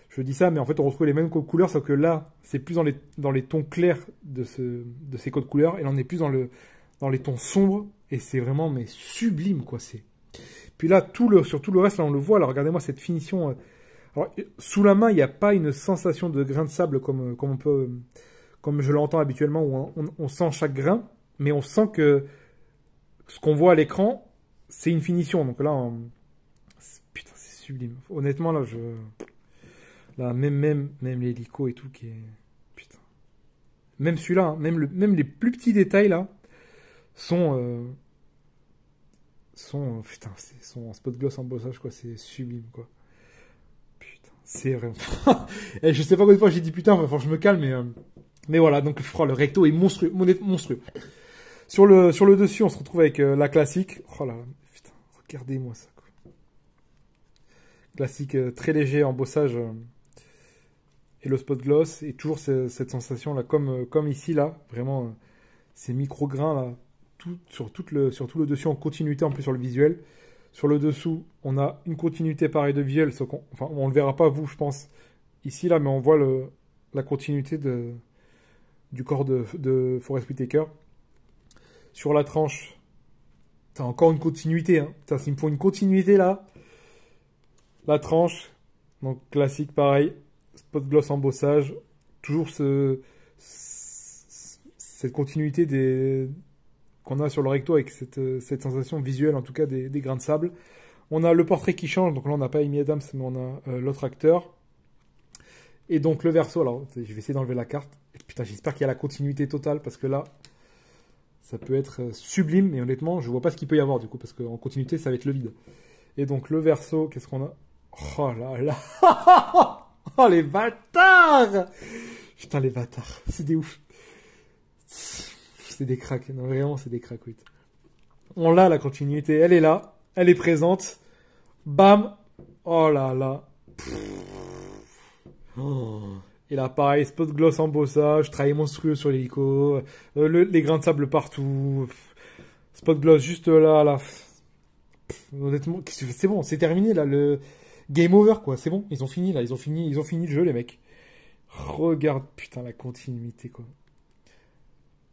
Je dis ça, mais en fait, on retrouve les mêmes codes couleurs, sauf que là, c'est plus dans les tons clairs de ces codes couleurs, et là, on est plus dans les tons sombres, et c'est vraiment, mais sublime, quoi. Puis là, sur tout le reste, là, on le voit. Alors, regardez-moi cette finition. Alors, sous la main, il n'y a pas une sensation de grain de sable comme je l'entends habituellement, où on sent chaque grain, mais on sent que ce qu'on voit à l'écran, c'est une finition. Donc là, putain, c'est sublime. Honnêtement, là, là, même l'hélico et tout qui est, putain. Même celui-là, hein, même les plus petits détails là sont putain, sont en spot gloss embossage, quoi. C'est sublime, quoi. Putain, c'est vraiment. Et je sais pas combien de fois j'ai dit putain, faut que je me calme, mais voilà. Donc le recto est monstrueux, monstrueux. Sur le dessus, on se retrouve avec la classique. Oh là, putain, regardez-moi ça, quoi. Classique très léger embossage et le spot gloss et toujours cette sensation là, comme ici là, vraiment ces micro grains là, sur tout le dessus en continuité en plus sur le visuel. Sur le dessous, on a une continuité pareille de visuel, enfin on le verra pas vous, je pense, ici là, mais on voit la continuité du corps de Forest Whitaker. Sur la tranche, t'as encore une continuité, hein. Putain, s'il me faut une continuité là. La tranche, donc classique pareil, spot gloss embossage, toujours cette continuité qu'on a sur le recto avec cette sensation visuelle en tout cas des grains de sable. On a le portrait qui change, donc là on n'a pas Amy Adams mais on a l'autre acteur. Et donc le verso, alors je vais essayer d'enlever la carte. Et putain, j'espère qu'il y a la continuité totale parce que là, ça peut être sublime, mais honnêtement, je vois pas ce qu'il peut y avoir du coup, parce qu'en continuité, ça va être le vide. Et donc le verso, qu'est-ce qu'on a? Oh là là. Oh les bâtards. Putain les bâtards, c'est des ouf. C'est des cracks, non vraiment c'est des cracks, oui. On l'a la continuité, elle est là, elle est présente. Bam. Oh là là. Oh. Et là pareil, spot gloss embossage, travail monstrueux sur l'hélico, les grains de sable partout. Spot gloss juste là. Honnêtement, c'est bon, c'est terminé là, le game over quoi, c'est bon, ils ont fini là, ils ont fini le jeu les mecs. Regarde, putain la continuité quoi.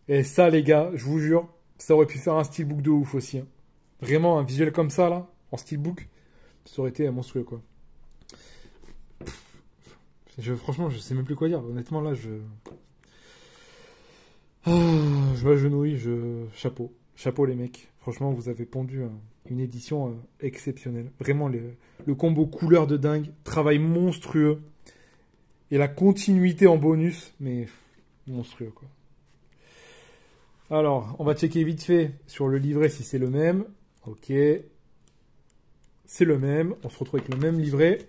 Et ça les gars, je vous jure, ça aurait pu faire un steelbook de ouf aussi. Hein. Vraiment un visuel comme ça là, en steelbook, ça aurait été monstrueux quoi. Franchement, je sais même plus quoi dire. Honnêtement là, je m'agenouille, chapeau les mecs. Franchement, vous avez pondu une édition exceptionnelle. Vraiment, le combo couleur de dingue, travail monstrueux. Et la continuité en bonus, mais monstrueux, quoi. Alors, on va checker vite fait sur le livret si c'est le même. Ok. C'est le même. On se retrouve avec le même livret.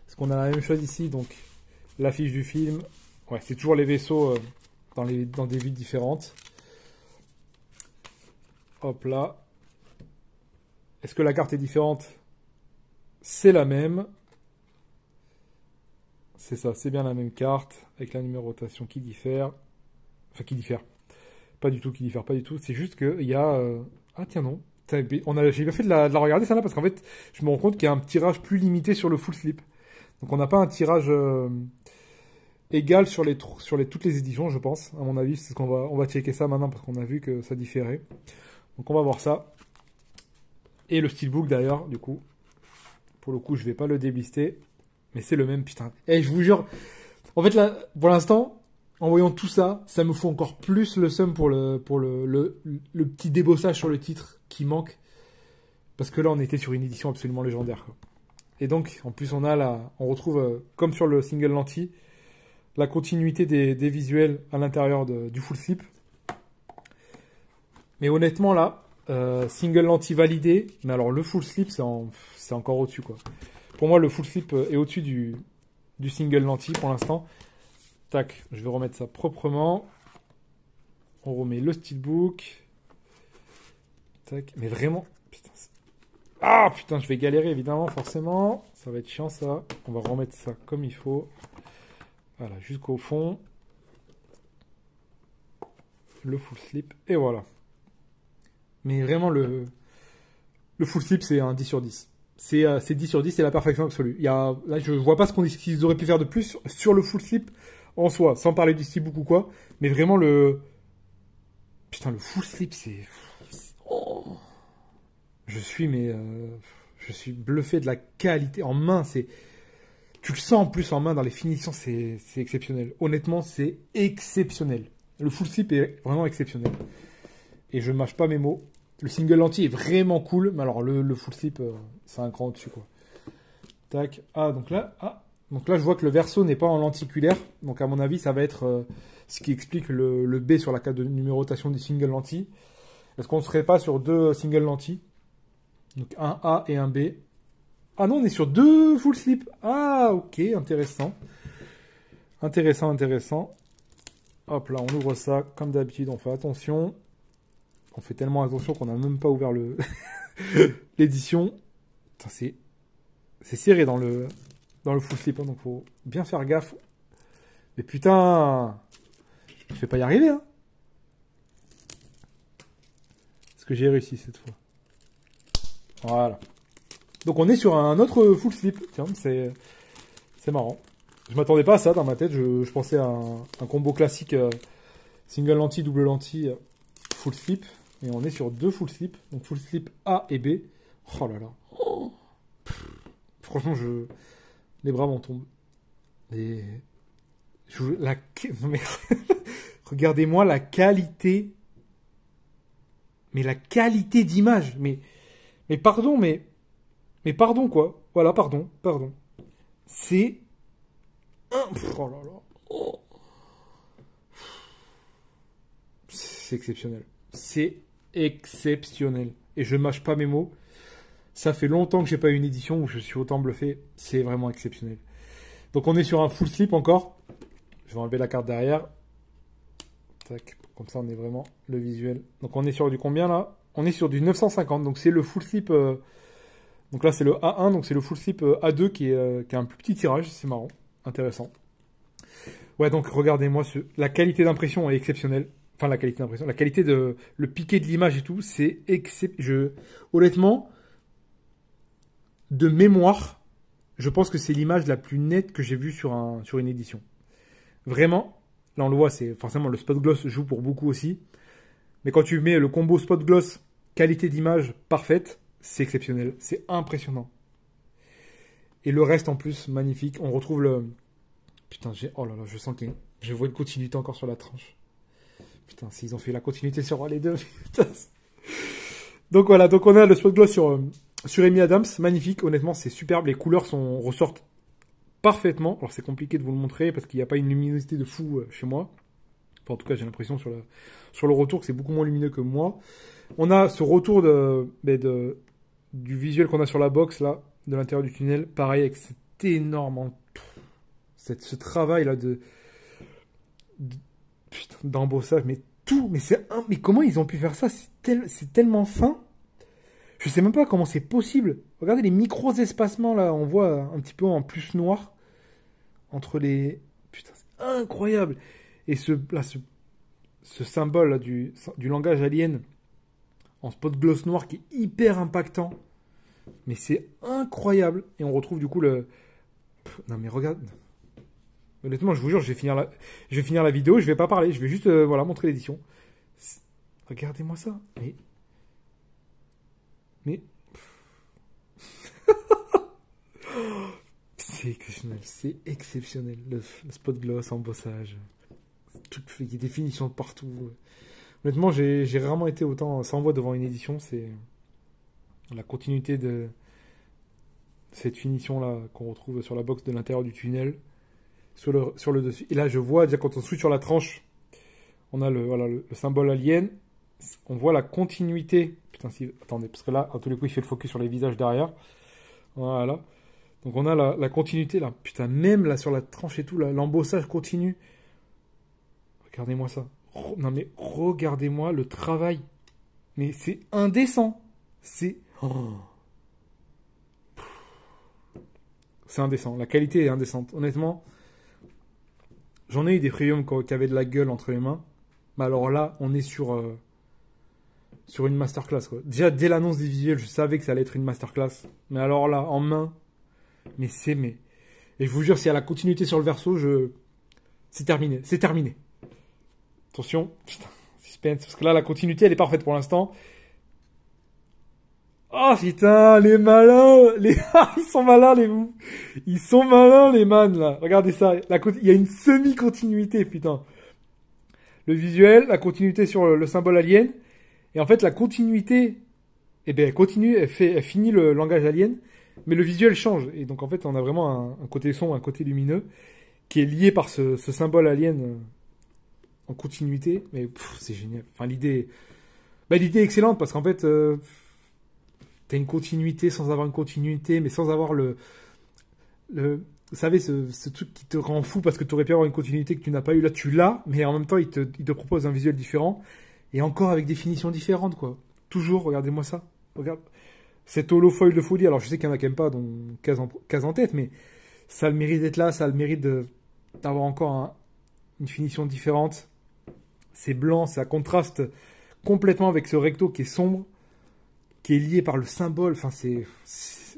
Est-ce qu'on a la même chose ici? Donc, l'affiche du film. Ouais, c'est toujours les vaisseaux dans des villes différentes. Hop là. Est-ce que la carte est différente? C'est la même. C'est ça, c'est bien la même carte, avec la numérotation qui diffère. Enfin, qui diffère. Pas du tout qui diffère, pas du tout. C'est juste qu'il y a... Ah tiens non. J'ai bien fait de la regarder ça là, parce qu'en fait, je me rends compte qu'il y a un tirage plus limité sur le full slip. Donc on n'a pas un tirage égal sur toutes les éditions, je pense. À mon avis, c'est ce on va checker ça maintenant, parce qu'on a vu que ça différait. Donc on va voir ça. Et le steelbook d'ailleurs, du coup. Pour le coup, je vais pas le déblister. Mais c'est le même, putain. Et je vous jure, en fait là, pour l'instant, en voyant tout ça, ça me fout encore plus le seum pour le petit débossage sur le titre qui manque. Parce que là, on était sur une édition absolument légendaire, quoi. Et donc, en plus, on retrouve, comme sur le single lentille, la continuité des visuels à l'intérieur du full slip. Mais honnêtement, là, single lentille validé, mais alors le full slip, c'est encore au-dessus, quoi. Pour moi, le full slip est au-dessus du single lentille pour l'instant. Tac, je vais remettre ça proprement. On remet le steelbook. Tac, mais vraiment, putain. Ah putain, je vais galérer évidemment, forcément. Ça va être chiant ça. On va remettre ça comme il faut. Voilà, jusqu'au fond. Le full slip, et voilà. Mais vraiment, le full slip, c'est un 10 sur 10. C'est 10 sur 10, c'est la perfection absolue. Là, je vois pas ce qu'ils auraient pu faire de plus sur le full slip en soi, sans parler du steelbook ou quoi. Mais vraiment, putain, le full slip, c'est... Oh. Je suis bluffé de la qualité. En main, tu le sens en plus en main, dans les finitions, c'est exceptionnel. Honnêtement, c'est exceptionnel. Le full slip est vraiment exceptionnel. Et je ne mâche pas mes mots. Le single lentille est vraiment cool, mais alors le full slip, c'est un cran au-dessus, quoi. Tac. Donc là, je vois que le verso n'est pas en lenticulaire. Donc à mon avis, ça va être ce qui explique le B sur la carte de numérotation du single lentille. Est-ce qu'on ne serait pas sur deux single lentilles? Donc un A et un B. Ah non, on est sur deux full slip. Ah, ok, intéressant. Intéressant. Hop là, on ouvre ça. Comme d'habitude, on fait attention. On fait tellement attention qu'on n'a même pas ouvert l'édition. C'est serré dans le full slip, hein, donc faut bien faire gaffe. Mais putain, je vais pas y arriver, hein. Est-ce que j'ai réussi cette fois? Voilà. Donc on est sur un autre full slip. Tiens, c'est marrant. Je m'attendais pas à ça dans ma tête. Je pensais à un combo classique single lentille, double lentille, full slip. Et on est sur deux full slip. Donc full slip A et B. Oh là là. Oh. Franchement, les bras m'en tombent. Et mais... Regardez-moi la qualité. Mais la qualité d'image. Mais pardon, mais pardon, quoi. Voilà, pardon. C'est... Oh là là. Oh. C'est exceptionnel. C'est exceptionnel. Et je mâche pas mes mots. Ça fait longtemps que j'ai pas eu une édition où je suis autant bluffé. C'est vraiment exceptionnel. Donc on est sur un full slip encore. Je vais enlever la carte derrière. Tac. Comme ça on est vraiment le visuel. Donc on est sur du combien là? On est sur du 950. Donc c'est le full slip... Donc là c'est le A1. Donc c'est le full slip A2 qui a un plus petit tirage. C'est marrant. Intéressant. Ouais, donc regardez-moi, la qualité d'impression est exceptionnelle. Enfin, la qualité d'impression, la qualité le piqué de l'image et tout, c'est exceptionnel. Honnêtement, de mémoire, je pense que c'est l'image la plus nette que j'ai vue sur une édition. Vraiment, là on le voit, c'est forcément le spot gloss joue pour beaucoup aussi. Mais quand tu mets le combo spot gloss, qualité d'image parfaite, c'est exceptionnel. C'est impressionnant. Et le reste en plus, magnifique. On retrouve le... Putain, oh là là, je sens je vois une continuité encore sur la tranche. Putain, s'ils ont fait la continuité sur les deux, putain. Donc voilà, donc on a le spot gloss sur Amy Adams, magnifique, honnêtement, c'est superbe. Les couleurs ressortent parfaitement. Alors c'est compliqué de vous le montrer parce qu'il n'y a pas une luminosité de fou chez moi. Enfin, en tout cas, j'ai l'impression sur le retour que c'est beaucoup moins lumineux que moi. On a ce retour du visuel qu'on a sur la box, là, de l'intérieur du tunnel. Pareil, avec cet énorme... ce travail, là, d'embossage, mais tout, mais comment ils ont pu faire ça? C'est tellement fin. Je sais même pas comment c'est possible. Regardez les micros espacements, là, on voit un petit peu en plus noir. entre les... Putain, c'est incroyable. Et ce symbole là, du langage alien en spot gloss noir qui est hyper impactant. Mais c'est incroyable. Et on retrouve du coup le... Non mais regarde. Honnêtement, je vous jure, je vais finir la vidéo. Je vais pas parler. Je vais juste voilà, montrer l'édition. Regardez-moi ça. Mais... C'est exceptionnel. C'est exceptionnel. Le spot gloss, embossage. Il y a des finitions de partout. Honnêtement, j'ai rarement été autant sans voix devant une édition. C'est la continuité de cette finition-là qu'on retrouve sur la box de l'intérieur du tunnel, sur le dessus. Et là, je vois, déjà quand on switch sur la tranche, on a le symbole alien. On voit la continuité. Putain, attendez, parce que là, à tous les coups, il fait le focus sur les visages derrière. Voilà. Donc on a la continuité là. Putain, même là sur la tranche et tout, l'embossage continue. Regardez-moi ça. Non mais regardez-moi le travail. Mais c'est indécent. C'est... C'est indécent. La qualité est indécente. Honnêtement, j'en ai eu des premiums qui avaient de la gueule entre les mains. Mais alors là, on est sur une masterclass, quoi. Déjà, dès l'annonce des visuels, je savais que ça allait être une masterclass. Mais alors là, en main... Mais et je vous jure, s'il y a la continuité sur le verso, c'est terminé. C'est terminé. Attention. Putain, suspense. Parce que là, la continuité, elle est parfaite pour l'instant. Oh putain, les malins. Ils sont malins, Ils sont malins, les man, là. Regardez ça. Il y a une semi-continuité, putain. Le visuel, la continuité sur le symbole alien. Et en fait, la continuité, eh ben, elle continue, elle finit le langage alien. Mais le visuel change. Et donc, en fait, on a vraiment un côté sombre, un côté lumineux, qui est lié par ce symbole alien en continuité. Mais c'est génial. Enfin, l'idée est excellente, parce qu'en fait, t'as une continuité sans avoir une continuité, mais sans avoir vous savez, ce truc qui te rend fou parce que tu aurais pu avoir une continuité que tu n'as pas eu. Là, tu l'as, mais en même temps, il te propose un visuel différent. Et encore avec des finitions différentes, quoi. Toujours, regardez-moi ça. Regarde. Cette holofoil de folie, alors je sais qu'il y en a qui n'aiment pas, donc case en tête, mais ça a le mérite d'être là, ça a le mérite d'avoir encore une finition différente. C'est blanc, ça contraste complètement avec ce recto qui est sombre, qui est lié par le symbole. Enfin,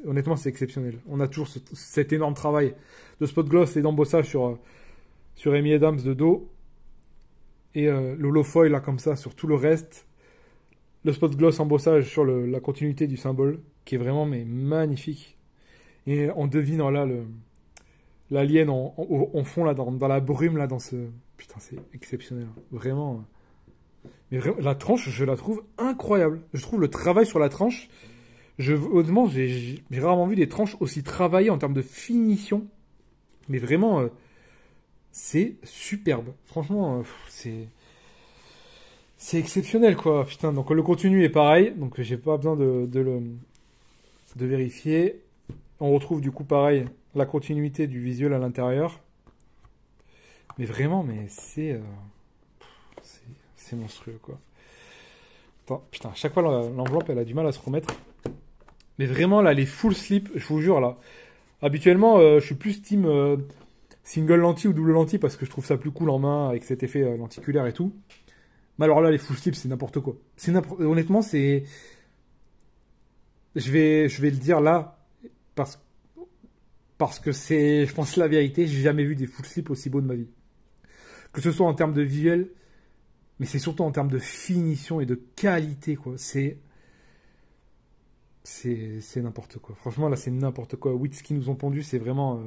honnêtement, c'est exceptionnel. On a toujours cet énorme travail de spot gloss et d'embossage sur Amy Adams de dos, et l'holofoil là comme ça sur tout le reste. Le spot gloss embossage sur la continuité du symbole, qui est vraiment magnifique. Et on devine là l'alien en fond, là, dans la brume, là, dans ce... Putain, c'est exceptionnel. Vraiment. Mais vraiment, la tranche, je la trouve incroyable. Je trouve le travail sur la tranche... Honnêtement, j'ai rarement vu des tranches aussi travaillées en termes de finition. Mais vraiment, c'est superbe. Franchement, c'est exceptionnel, quoi. Putain, donc le contenu est pareil, donc j'ai pas besoin de vérifier. On retrouve du coup pareil la continuité du visuel à l'intérieur. Mais vraiment, c'est monstrueux, quoi. Attends, putain, à chaque fois l'enveloppe elle a du mal à se remettre. Mais vraiment là, les full slip, je vous jure là. Habituellement, je suis plus team single lentille ou double lentille parce que je trouve ça plus cool en main avec cet effet lenticulaire et tout. Mais alors là, les full slips, c'est n'importe quoi. Honnêtement, je vais le dire là, parce que c'est, je pense, la vérité. J'ai jamais vu des full slips aussi beaux de ma vie. Que ce soit en termes de visuel, mais c'est surtout en termes de finition et de qualité, quoi. C'est n'importe quoi. Franchement, là, c'est n'importe quoi. Oui, ce qu'ils nous ont pondu, c'est vraiment,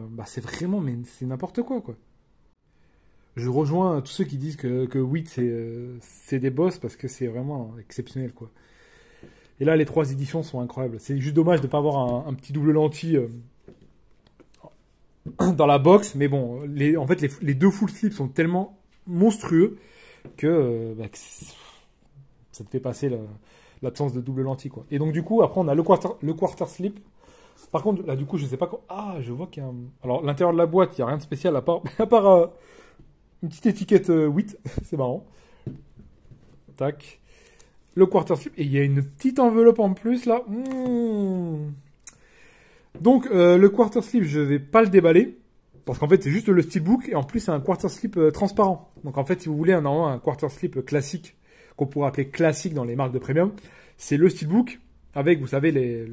mais c'est n'importe quoi, quoi. Je rejoins tous ceux qui disent que WIT c'est des boss parce que c'est vraiment exceptionnel, quoi. Et là, les 3 éditions sont incroyables. C'est juste dommage de ne pas avoir un petit double lentille dans la box, mais bon, en fait, les 2 full slips sont tellement monstrueux que ça te fait passer l'absence de double lentille, quoi. Et donc, du coup, après, on a le quarter slip. Par contre, là, du coup, je sais pas quoi. Ah, je vois qu'il y a Alors, l'intérieur de la boîte, il n'y a rien de spécial à part une petite étiquette 8, c'est marrant. Tac. Le quarter slip. Et il y a une petite enveloppe en plus, là. Donc, le quarter slip, je vais pas le déballer. Parce qu'en fait, c'est juste le steelbook et en plus, c'est un quarter slip transparent. Donc en fait, si vous voulez un quarter slip classique, qu'on pourrait appeler classique dans les marques de premium, c'est le steelbook avec, vous savez,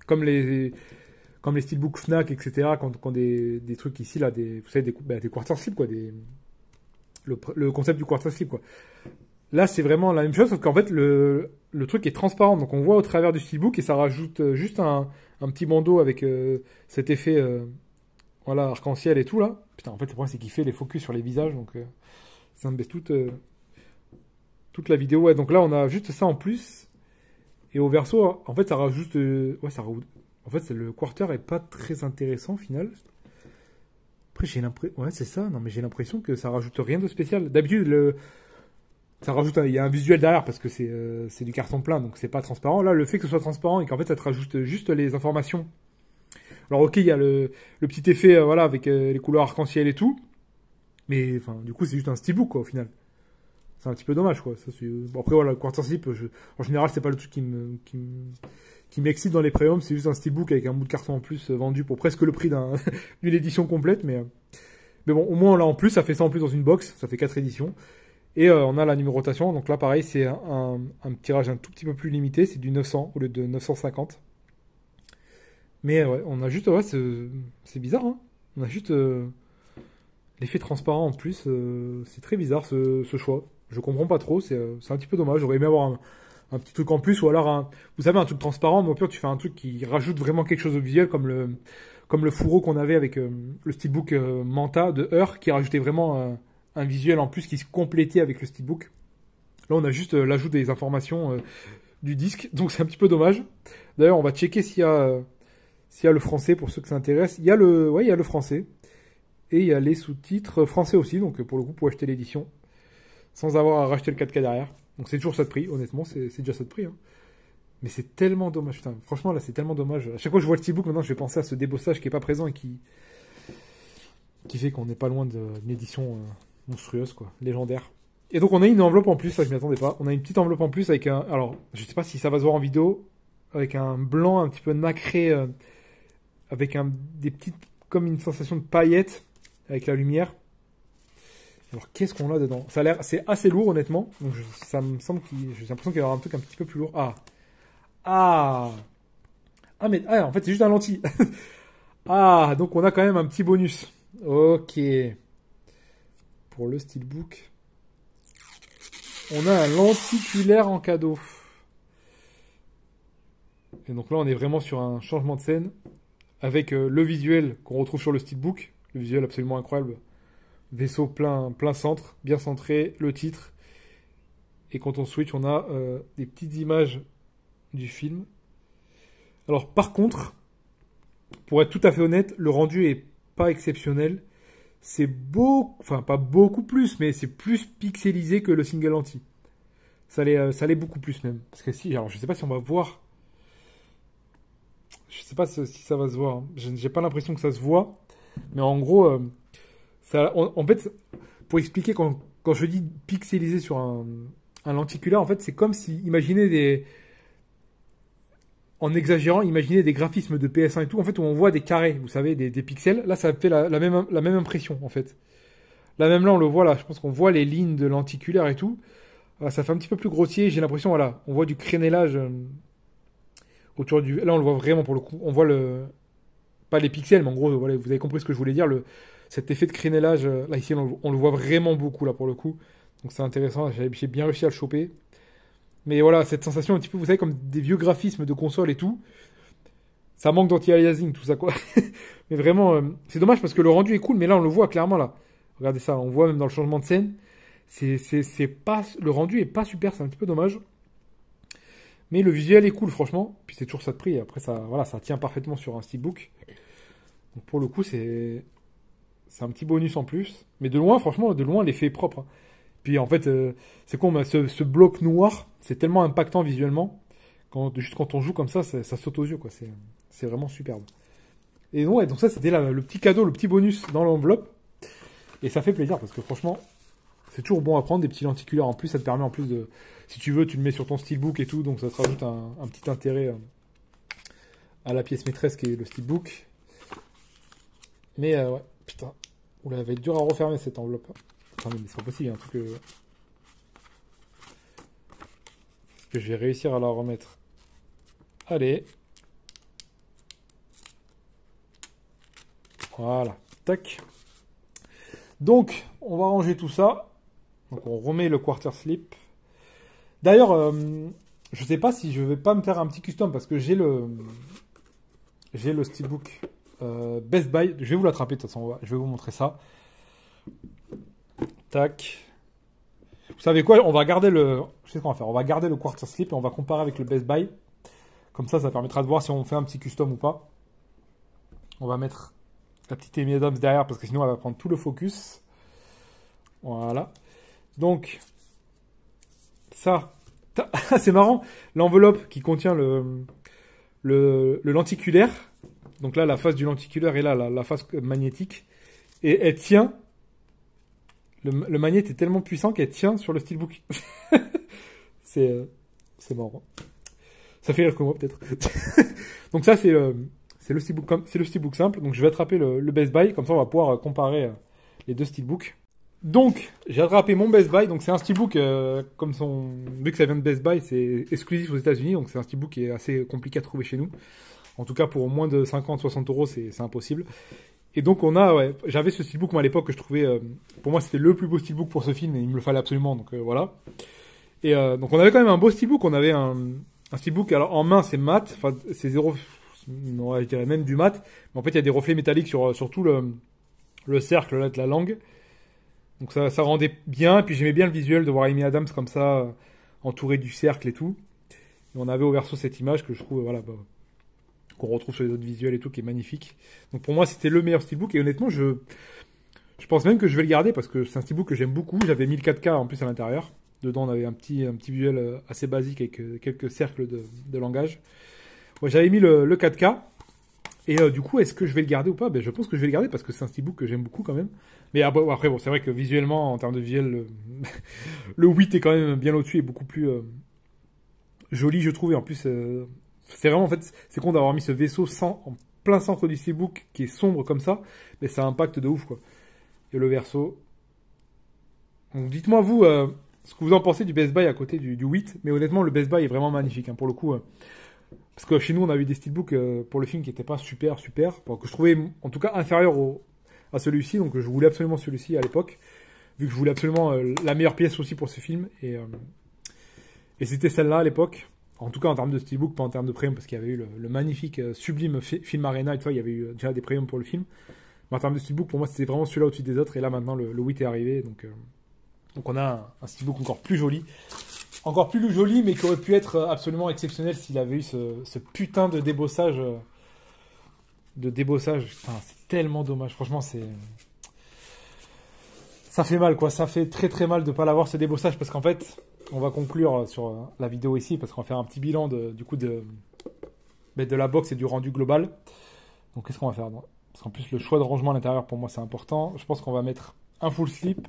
comme les steelbooks Fnac, etc., quand des trucs ici, là, vous savez, des quarter slip, quoi, le concept du quarter slip, quoi. Là, c'est vraiment la même chose, sauf qu'en fait, le truc est transparent. Donc, on voit au travers du steelbook et ça rajoute juste un petit bandeau avec cet effet voilà, arc-en-ciel et tout, là. Putain, en fait, le problème, c'est qu'il fait les focus sur les visages, donc ça me baisse toute la vidéo. Ouais, donc là, on a juste ça en plus. Et au verso, en fait, ça rajoute... en fait, le quarter est pas très intéressant, au final. Après, j'ai l'impression... Ouais, c'est ça. Non, mais j'ai l'impression que ça rajoute rien de spécial. D'habitude, ça rajoute... Il y a un visuel derrière parce que c'est du carton plein, donc c'est pas transparent. Là, le fait que ce soit transparent et qu'en fait, ça te rajoute juste les informations. Alors, ok, il y a le petit effet, voilà, avec les couleurs arc-en-ciel et tout. Mais, enfin, du coup, c'est juste un steelbook, quoi, au final. C'est un petit peu dommage, quoi. Ça, bon, après, voilà, le quarter slip, en général, c'est pas le truc qui m'excite dans les premiums. C'est juste un steelbook avec un bout de carton en plus vendu pour presque le prix d'une édition complète. Mais bon, au moins, là, en plus, ça fait ça en plus dans une box. Ça fait 4 éditions. Et on a la numérotation. Donc là, pareil, c'est un tirage un tout petit peu plus limité. C'est du 900 au lieu de 950. Mais ouais, on a juste... Ouais, c'est bizarre, hein. On a juste l'effet transparent en plus. C'est très bizarre, ce choix. Je comprends pas trop. C'est un petit peu dommage. J'aurais aimé avoir un petit truc en plus. Ou alors, vous savez, un truc transparent. Mais au pire, tu fais un truc qui rajoute vraiment quelque chose au visuel. Comme le fourreau qu'on avait avec le steelbook Manta de Heur. Qui rajoutait vraiment un visuel en plus qui se complétait avec le steelbook. Là, on a juste l'ajout des informations du disque. Donc, c'est un petit peu dommage. D'ailleurs, on va checker s'il y a le français pour ceux que ça intéresse. Il y a le français. Et il y a les sous-titres français aussi. Donc, pour le coup, pour acheter l'édition. Sans avoir à racheter le 4K derrière. Donc, c'est toujours ça de prix. Honnêtement, c'est déjà ça de prix. Hein. Mais c'est tellement dommage. Putain, franchement, là, c'est tellement dommage. À chaque fois que je vois le steelbook, maintenant, je vais penser à ce débossage qui est pas présent et qui fait qu'on n'est pas loin d'une édition monstrueuse, quoi. Légendaire. Et donc, on a une enveloppe en plus. Ça, je m'y attendais pas. On a une petite enveloppe en plus avec un... Alors, je sais pas si ça va se voir en vidéo. Avec un blanc un petit peu nacré. Avec des petites... Comme une sensation de paillettes. Avec la lumière. Alors, qu'est-ce qu'on a dedans? Ça a l'air... C'est assez lourd, honnêtement. Donc, ça me semble j'ai l'impression qu'il y aura un truc un petit peu plus lourd. Mais... Ah, en fait, c'est juste un lentille. Ah, donc on a quand même un petit bonus. Ok. Pour le steelbook. On a un lenticulaire en cadeau. Et donc là, on est vraiment sur un changement de scène. Avec le visuel qu'on retrouve sur le steelbook. Le visuel absolument incroyable. Vaisseau plein centre, bien centré, le titre. Et quand on switch, on a des petites images du film. Alors par contre, pour être tout à fait honnête, le rendu est pas exceptionnel. C'est enfin pas beaucoup plus, mais c'est plus pixelisé que le single lentille. Ça l'est beaucoup plus même. Parce que alors je sais pas si on va voir. Je sais pas si ça va se voir. Hein. J'ai pas l'impression que ça se voit. Mais en gros... en fait, pour expliquer, quand je dis pixelisé sur un lenticulaire, en fait, c'est comme si, en exagérant, imaginez des graphismes de PS1 et tout, en fait, où on voit des carrés, vous savez, des pixels. Là, ça fait la même impression, en fait. Là, même là, on le voit, là, je pense qu'on voit les lignes de lenticulaire et tout. Ça fait un petit peu plus grossier, j'ai l'impression, voilà, on voit du crénelage autour du... Là, on le voit vraiment, pour le coup, on voit pas les pixels, mais en gros, voilà, vous avez compris ce que je voulais dire, cet effet de crénelage, là ici on le voit vraiment beaucoup là pour le coup. Donc c'est intéressant, j'ai bien réussi à le choper. Mais voilà, cette sensation un petit peu, vous savez, comme des vieux graphismes de console et tout. Ça manque d'anti-aliasing, tout ça quoi. Mais vraiment, c'est dommage parce que le rendu est cool, mais là on le voit clairement là. Regardez ça, on voit même dans le changement de scène. Le rendu est pas super, c'est un petit peu dommage. Mais le visuel est cool franchement. Puis c'est toujours ça de prix. Après ça tient parfaitement sur un steelbook. Donc pour le coup c'est un petit bonus en plus. Mais de loin, franchement, l'effet est propre. Hein. Puis en fait, c'est con, mais ce bloc noir, c'est tellement impactant visuellement. Juste quand on joue comme ça saute aux yeux, quoi. C'est vraiment superbe. Et ouais, donc ça, c'était le petit cadeau, le petit bonus dans l'enveloppe. Et ça fait plaisir, parce que franchement, c'est toujours bon à prendre, des petits lenticulaires en plus. Ça te permet en plus de... Si tu veux, tu le mets sur ton steelbook et tout. Donc ça te rajoute un petit intérêt à la pièce maîtresse qui est le steelbook. Mais ouais, Putain. Oula, elle va être dur à refermer cette enveloppe. Attendez, mais c'est pas possible, il y a un truc que... Est-ce que je vais réussir à la remettre? Allez. Voilà. Tac. Donc, on va ranger tout ça. Donc, on remet le quarter slip. D'ailleurs, je sais pas si je vais pas me faire un petit custom parce que j'ai le steelbook Best Buy. Je vais vous l'attraper de toute façon. Je vais vous montrer ça. Tac. Vous savez quoi? On va garder le... Je sais ce qu'on va faire. On va garder le quarter slip et on va comparer avec le Best Buy. Comme ça permettra de voir si on fait un petit custom ou pas. On va mettre la petite Amy Adams derrière parce que sinon elle va prendre tout le focus. Voilà. Donc, ça, c'est marrant. L'enveloppe qui contient le lenticulaire. Donc là, la face du lenticulaire et là, la face magnétique. Et elle tient. Le magnet est tellement puissant qu'elle tient sur le steelbook. C'est marrant. Ça fait rire que moi, peut-être. Donc ça, c'est le steelbook simple. Donc je vais attraper le Best Buy. Comme ça, on va pouvoir comparer les deux steelbooks. Donc, j'ai attrapé mon Best Buy. Donc c'est un steelbook, vu que ça vient de Best Buy, c'est exclusif aux États-Unis. Donc c'est un steelbook qui est assez compliqué à trouver chez nous. En tout cas, pour moins de 50-60 euros, c'est impossible. Et donc j'avais ce steelbook moi à l'époque que je trouvais, pour moi c'était le plus beau steelbook pour ce film et il me le fallait absolument, donc voilà. Et donc on avait quand même un beau steelbook, on avait un steelbook, alors en main c'est mat, enfin c'est zéro, non, je dirais même du mat, mais en fait il y a des reflets métalliques sur tout le cercle là de la langue. Donc ça rendait bien, et puis j'aimais bien le visuel de voir Amy Adams comme ça, entourée du cercle et tout. Et on avait au verso cette image que je trouve, voilà, qu'on retrouve sur les autres visuels et tout, qui est magnifique. Donc pour moi, c'était le meilleur steelbook. Et honnêtement, je pense même que je vais le garder parce que c'est un steelbook que j'aime beaucoup. J'avais mis le 4K en plus à l'intérieur. Dedans, on avait un petit visuel assez basique avec quelques cercles de langage. Ouais, j'avais mis le 4K. Et du coup, est-ce que je vais le garder ou pas? Je pense que je vais le garder parce que c'est un steelbook que j'aime beaucoup quand même. Mais après, bon, c'est vrai que visuellement, en termes de visuel, le 8 est quand même bien au-dessus et beaucoup plus joli, je trouve. Et en plus... c'est vraiment, en fait, c'est con d'avoir mis ce vaisseau en plein centre du steelbook qui est sombre comme ça, mais ça impacte de ouf, quoi. Et le verso. Donc dites-moi, vous, ce que vous en pensez du Best Buy à côté du 8, mais honnêtement, le Best Buy est vraiment magnifique, hein, pour le coup. Parce que chez nous, on a eu des steelbooks pour le film qui n'étaient pas super, que je trouvais, en tout cas, inférieur à celui-ci, donc je voulais absolument celui-ci à l'époque, vu que je voulais absolument la meilleure pièce aussi pour ce film, et c'était celle-là à l'époque. En tout cas, en termes de steelbook, pas en termes de premium, parce qu'il y avait eu le magnifique, sublime film Arena, et tu vois, il y avait eu déjà des premiums pour le film. Mais en termes de steelbook, pour moi, c'était vraiment celui-là au-dessus des autres, et là, maintenant, le 8 est arrivé, donc on a un steelbook encore plus joli, mais qui aurait pu être absolument exceptionnel s'il avait eu ce putain de débossage. Putain, c'est tellement dommage, franchement, ça fait mal, quoi, ça fait très très mal de pas l'avoir, ce débossage, parce qu'en fait... On va conclure sur la vidéo ici parce qu'on va faire un petit bilan de la box et du rendu global. Donc qu'est-ce qu'on va faire? Parce qu'en plus le choix de rangement à l'intérieur pour moi c'est important. Je pense qu'on va mettre un full slip.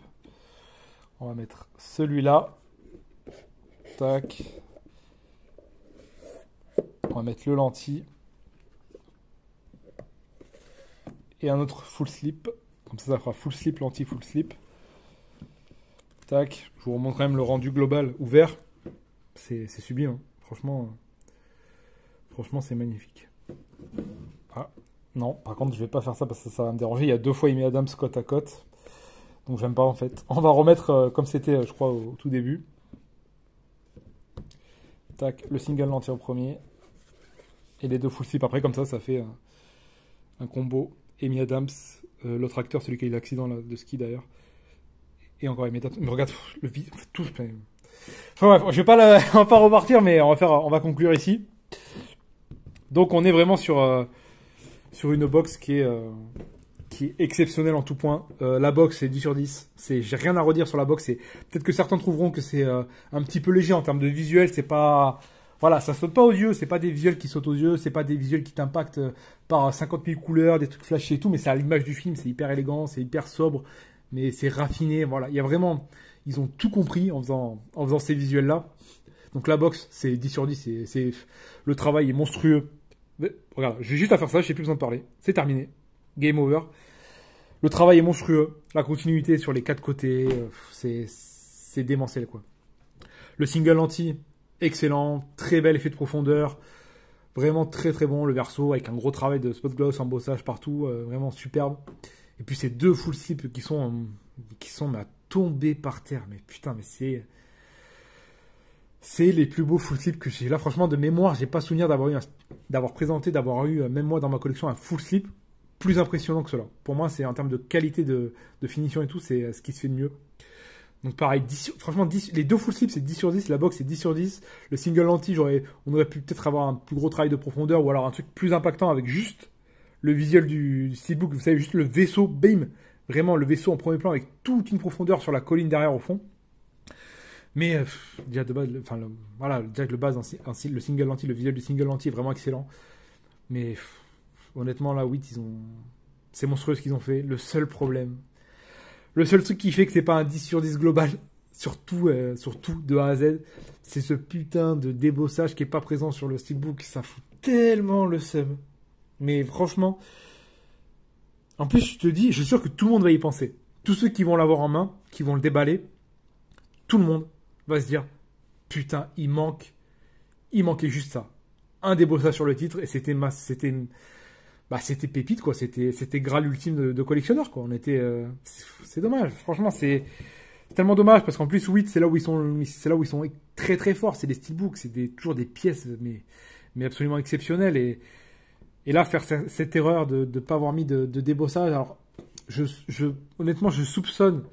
On va mettre celui-là. Tac. On va mettre le lentille. Et un autre full slip. Comme ça fera full slip, lentille, full slip. Tac, je vous remontre quand même le rendu global ouvert. C'est sublime, hein. Franchement, c'est magnifique. Ah, non, par contre, je vais pas faire ça parce que ça va me déranger. Il y a 2 fois Amy Adams côte à côte. Donc, j'aime pas en fait. On va remettre comme c'était, je crois, au tout début. Tac, le single lentille en premier. Et les 2 full slip après, comme ça fait un combo. Amy Adams, l'autre acteur, celui qui a eu l'accident de ski d'ailleurs. Et encore Amy Adams. Mais regarde, le vide, tout. Enfin, bref, on va pas repartir, mais on va conclure ici. Donc, on est vraiment sur une box qui est exceptionnelle en tout point. La box, c'est 10 sur 10. J'ai rien à redire sur la box. Peut-être que certains trouveront que c'est un petit peu léger en termes de visuel. C'est pas... Voilà, ça saute pas aux yeux. C'est pas des visuels qui sautent aux yeux. C'est pas des visuels qui t'impactent par 50 000 couleurs, des trucs flashés et tout. Mais c'est à l'image du film. C'est hyper élégant, c'est hyper sobre. Mais c'est raffiné. Voilà, il y a vraiment... Ils ont tout compris en faisant ces visuels-là. Donc la box, c'est 10 sur 10. Le travail est monstrueux. Mais, regarde, j'ai juste à faire ça, j'ai plus besoin de parler. C'est terminé. Game over. Le travail est monstrueux. La continuité sur les 4 côtés, c'est démentiel, quoi. Le single anti, excellent. Très bel effet de profondeur. Vraiment très très bon. Le verso avec un gros travail de spot gloss, embossage partout. Vraiment superbe. Et puis ces 2 full slip qui sont à tomber par terre. Mais putain, mais c'est les plus beaux full slip que j'ai. Là, franchement, de mémoire, j'ai pas souvenir d'avoir eu, même moi dans ma collection, un full slip plus impressionnant que cela. Pour moi, c'est en termes de qualité de finition et tout, c'est ce qui se fait de mieux. Donc pareil, franchement, les 2 full slips, c'est 10 sur 10, la box, c'est 10 sur 10. Le single anti, on aurait pu peut-être avoir un plus gros travail de profondeur ou alors un truc plus impactant avec juste le visuel du steelbook. Vous savez, juste le vaisseau, bim, vraiment le vaisseau en premier plan avec toute une profondeur sur la colline derrière au fond. Mais déjà de base, voilà, déjà que le base, le single anti, le visuel du single anti est vraiment excellent. Mais honnêtement, là, 8, c'est monstrueux ce qu'ils ont fait. Le seul truc qui fait que c'est pas un 10 sur 10 global, sur tout de A à Z, c'est ce putain de débossage qui est pas présent sur le steelbook. Ça fout tellement le seum. Mais franchement, en plus, je te dis, je suis sûr que tout le monde va y penser. Tous ceux qui vont l'avoir en main, qui vont le déballer, tout le monde va se dire, putain, il manquait juste ça. Un débossage sur le titre et c'était pépite, quoi. C'était Graal ultime de collectionneur, quoi. C'est dommage. Franchement, c'est tellement dommage parce qu'en plus, 8, c'est là où ils sont très très forts. C'est les steelbooks, toujours des pièces, mais absolument exceptionnelles. Et là, faire cette erreur de ne pas avoir mis de débossage. Alors, honnêtement, je soupçonne,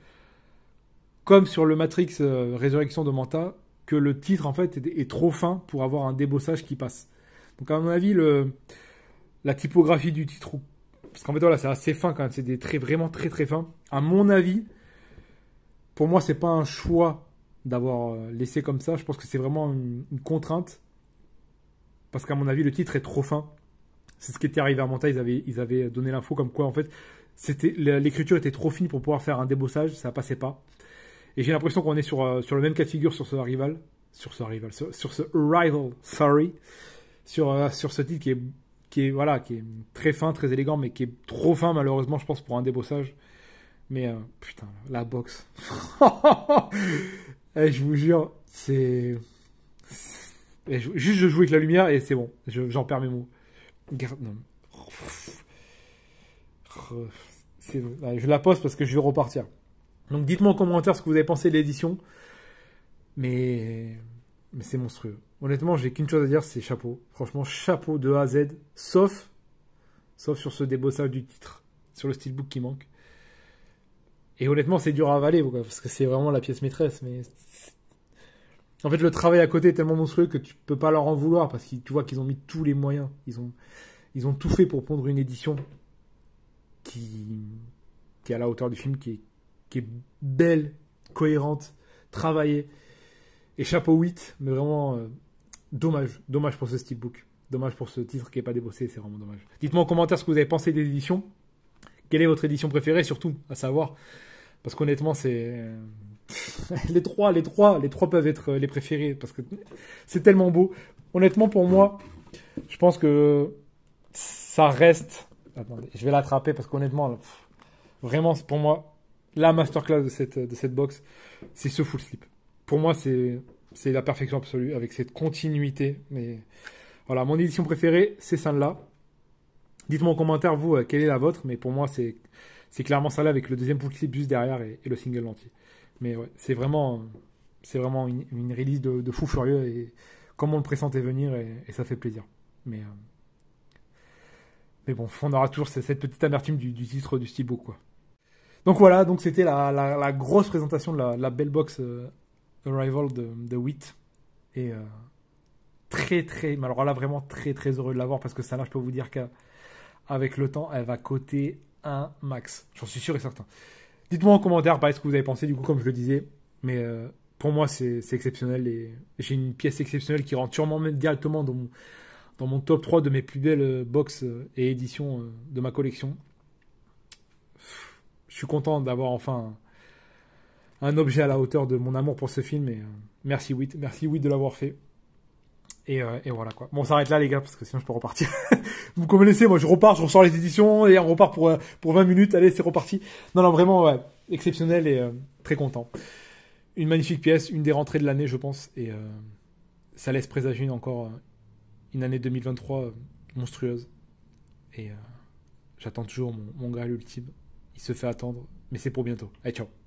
comme sur le Matrix Résurrection de Manta, que le titre, en fait, est trop fin pour avoir un débossage qui passe. Donc, à mon avis, la typographie du titre, parce qu'en fait, voilà, c'est assez fin quand même, c'est des traits vraiment très très fins. À mon avis, pour moi, c'est pas un choix d'avoir laissé comme ça. Je pense que c'est vraiment une contrainte. Parce qu'à mon avis, le titre est trop fin. C'est ce qui était arrivé à Manta. Ils avaient donné l'info comme quoi, en fait, l'écriture était trop fine pour pouvoir faire un débossage. Ça passait pas. Et j'ai l'impression qu'on est sur le même cas de figure sur ce Arrival. Sur ce Arrival, sorry. Sur ce titre qui est très fin, très élégant, mais qui est trop fin, malheureusement, je pense, pour un débossage. Mais, putain, la box. Je vous jure, juste je joue avec la lumière et c'est bon. J'en perds mes mots. Non. Je la pose parce que je vais repartir. Donc dites-moi en commentaire ce que vous avez pensé de l'édition. Mais c'est monstrueux. Honnêtement, j'ai qu'une chose à dire, c'est chapeau. Franchement, chapeau de A à Z. Sauf sur ce débossage du titre. Sur le steelbook qui manque. Et honnêtement, c'est dur à avaler, quoi, parce que c'est vraiment la pièce maîtresse. Mais en fait, le travail à côté est tellement monstrueux que tu peux pas leur en vouloir, parce que tu vois qu'ils ont mis tous les moyens. Ils ont tout fait pour pondre une édition qui est à la hauteur du film, qui est belle, cohérente, travaillée. Et chapeau 8, mais vraiment dommage pour ce steelbook. Dommage pour ce titre qui n'est pas débossé, c'est vraiment dommage. Dites-moi en commentaire ce que vous avez pensé des éditions. Quelle est votre édition préférée, surtout, à savoir. Parce qu'honnêtement, c'est... les trois peuvent être les préférés, parce que c'est tellement beau. Honnêtement, pour moi, je pense que ça reste... Attendez, je vais l'attraper, parce qu'honnêtement, vraiment, pour moi, la masterclass de cette box, c'est ce full slip. Pour moi, c'est la perfection absolue, avec cette continuité. Mais voilà, mon édition préférée, c'est celle-là. Dites-moi en commentaire, vous, quelle est la vôtre. Mais pour moi, c'est clairement celle-là, avec le deuxième full slip juste derrière et le single entier. Mais ouais, c'est vraiment une release de fou furieux. Et comme on le pressentait venir, et ça fait plaisir. Mais bon, on aura toujours cette petite amertume du titre du steelbook, quoi. Donc voilà, donc c'était la grosse présentation de la belle box Arrival de 8. Et mais alors là, vraiment très très heureux de l'avoir, parce que ça là, je peux vous dire qu'avec le temps, elle va coter un max. J'en suis sûr et certain. Dites-moi en commentaire, pareil, ce que vous avez pensé, du coup, comme je le disais. Mais pour moi, c'est exceptionnel. Et j'ai une pièce exceptionnelle qui rentre sûrement même directement dans mon top 3 de mes plus belles box et éditions de ma collection. Je suis content d'avoir enfin un objet à la hauteur de mon amour pour ce film. Et merci 8 de l'avoir fait. Et voilà quoi. Bon, on s'arrête là les gars, parce que sinon je peux repartir. Vous connaissez, moi je repars, je ressors les éditions, et on repart pour 20 minutes, allez c'est reparti. Non, non, vraiment, ouais, exceptionnel et très content. Une magnifique pièce, une des rentrées de l'année je pense, et ça laisse présager encore une année 2023 monstrueuse. Et j'attends toujours mon Graal ultime. Il se fait attendre, mais c'est pour bientôt. Allez, ciao.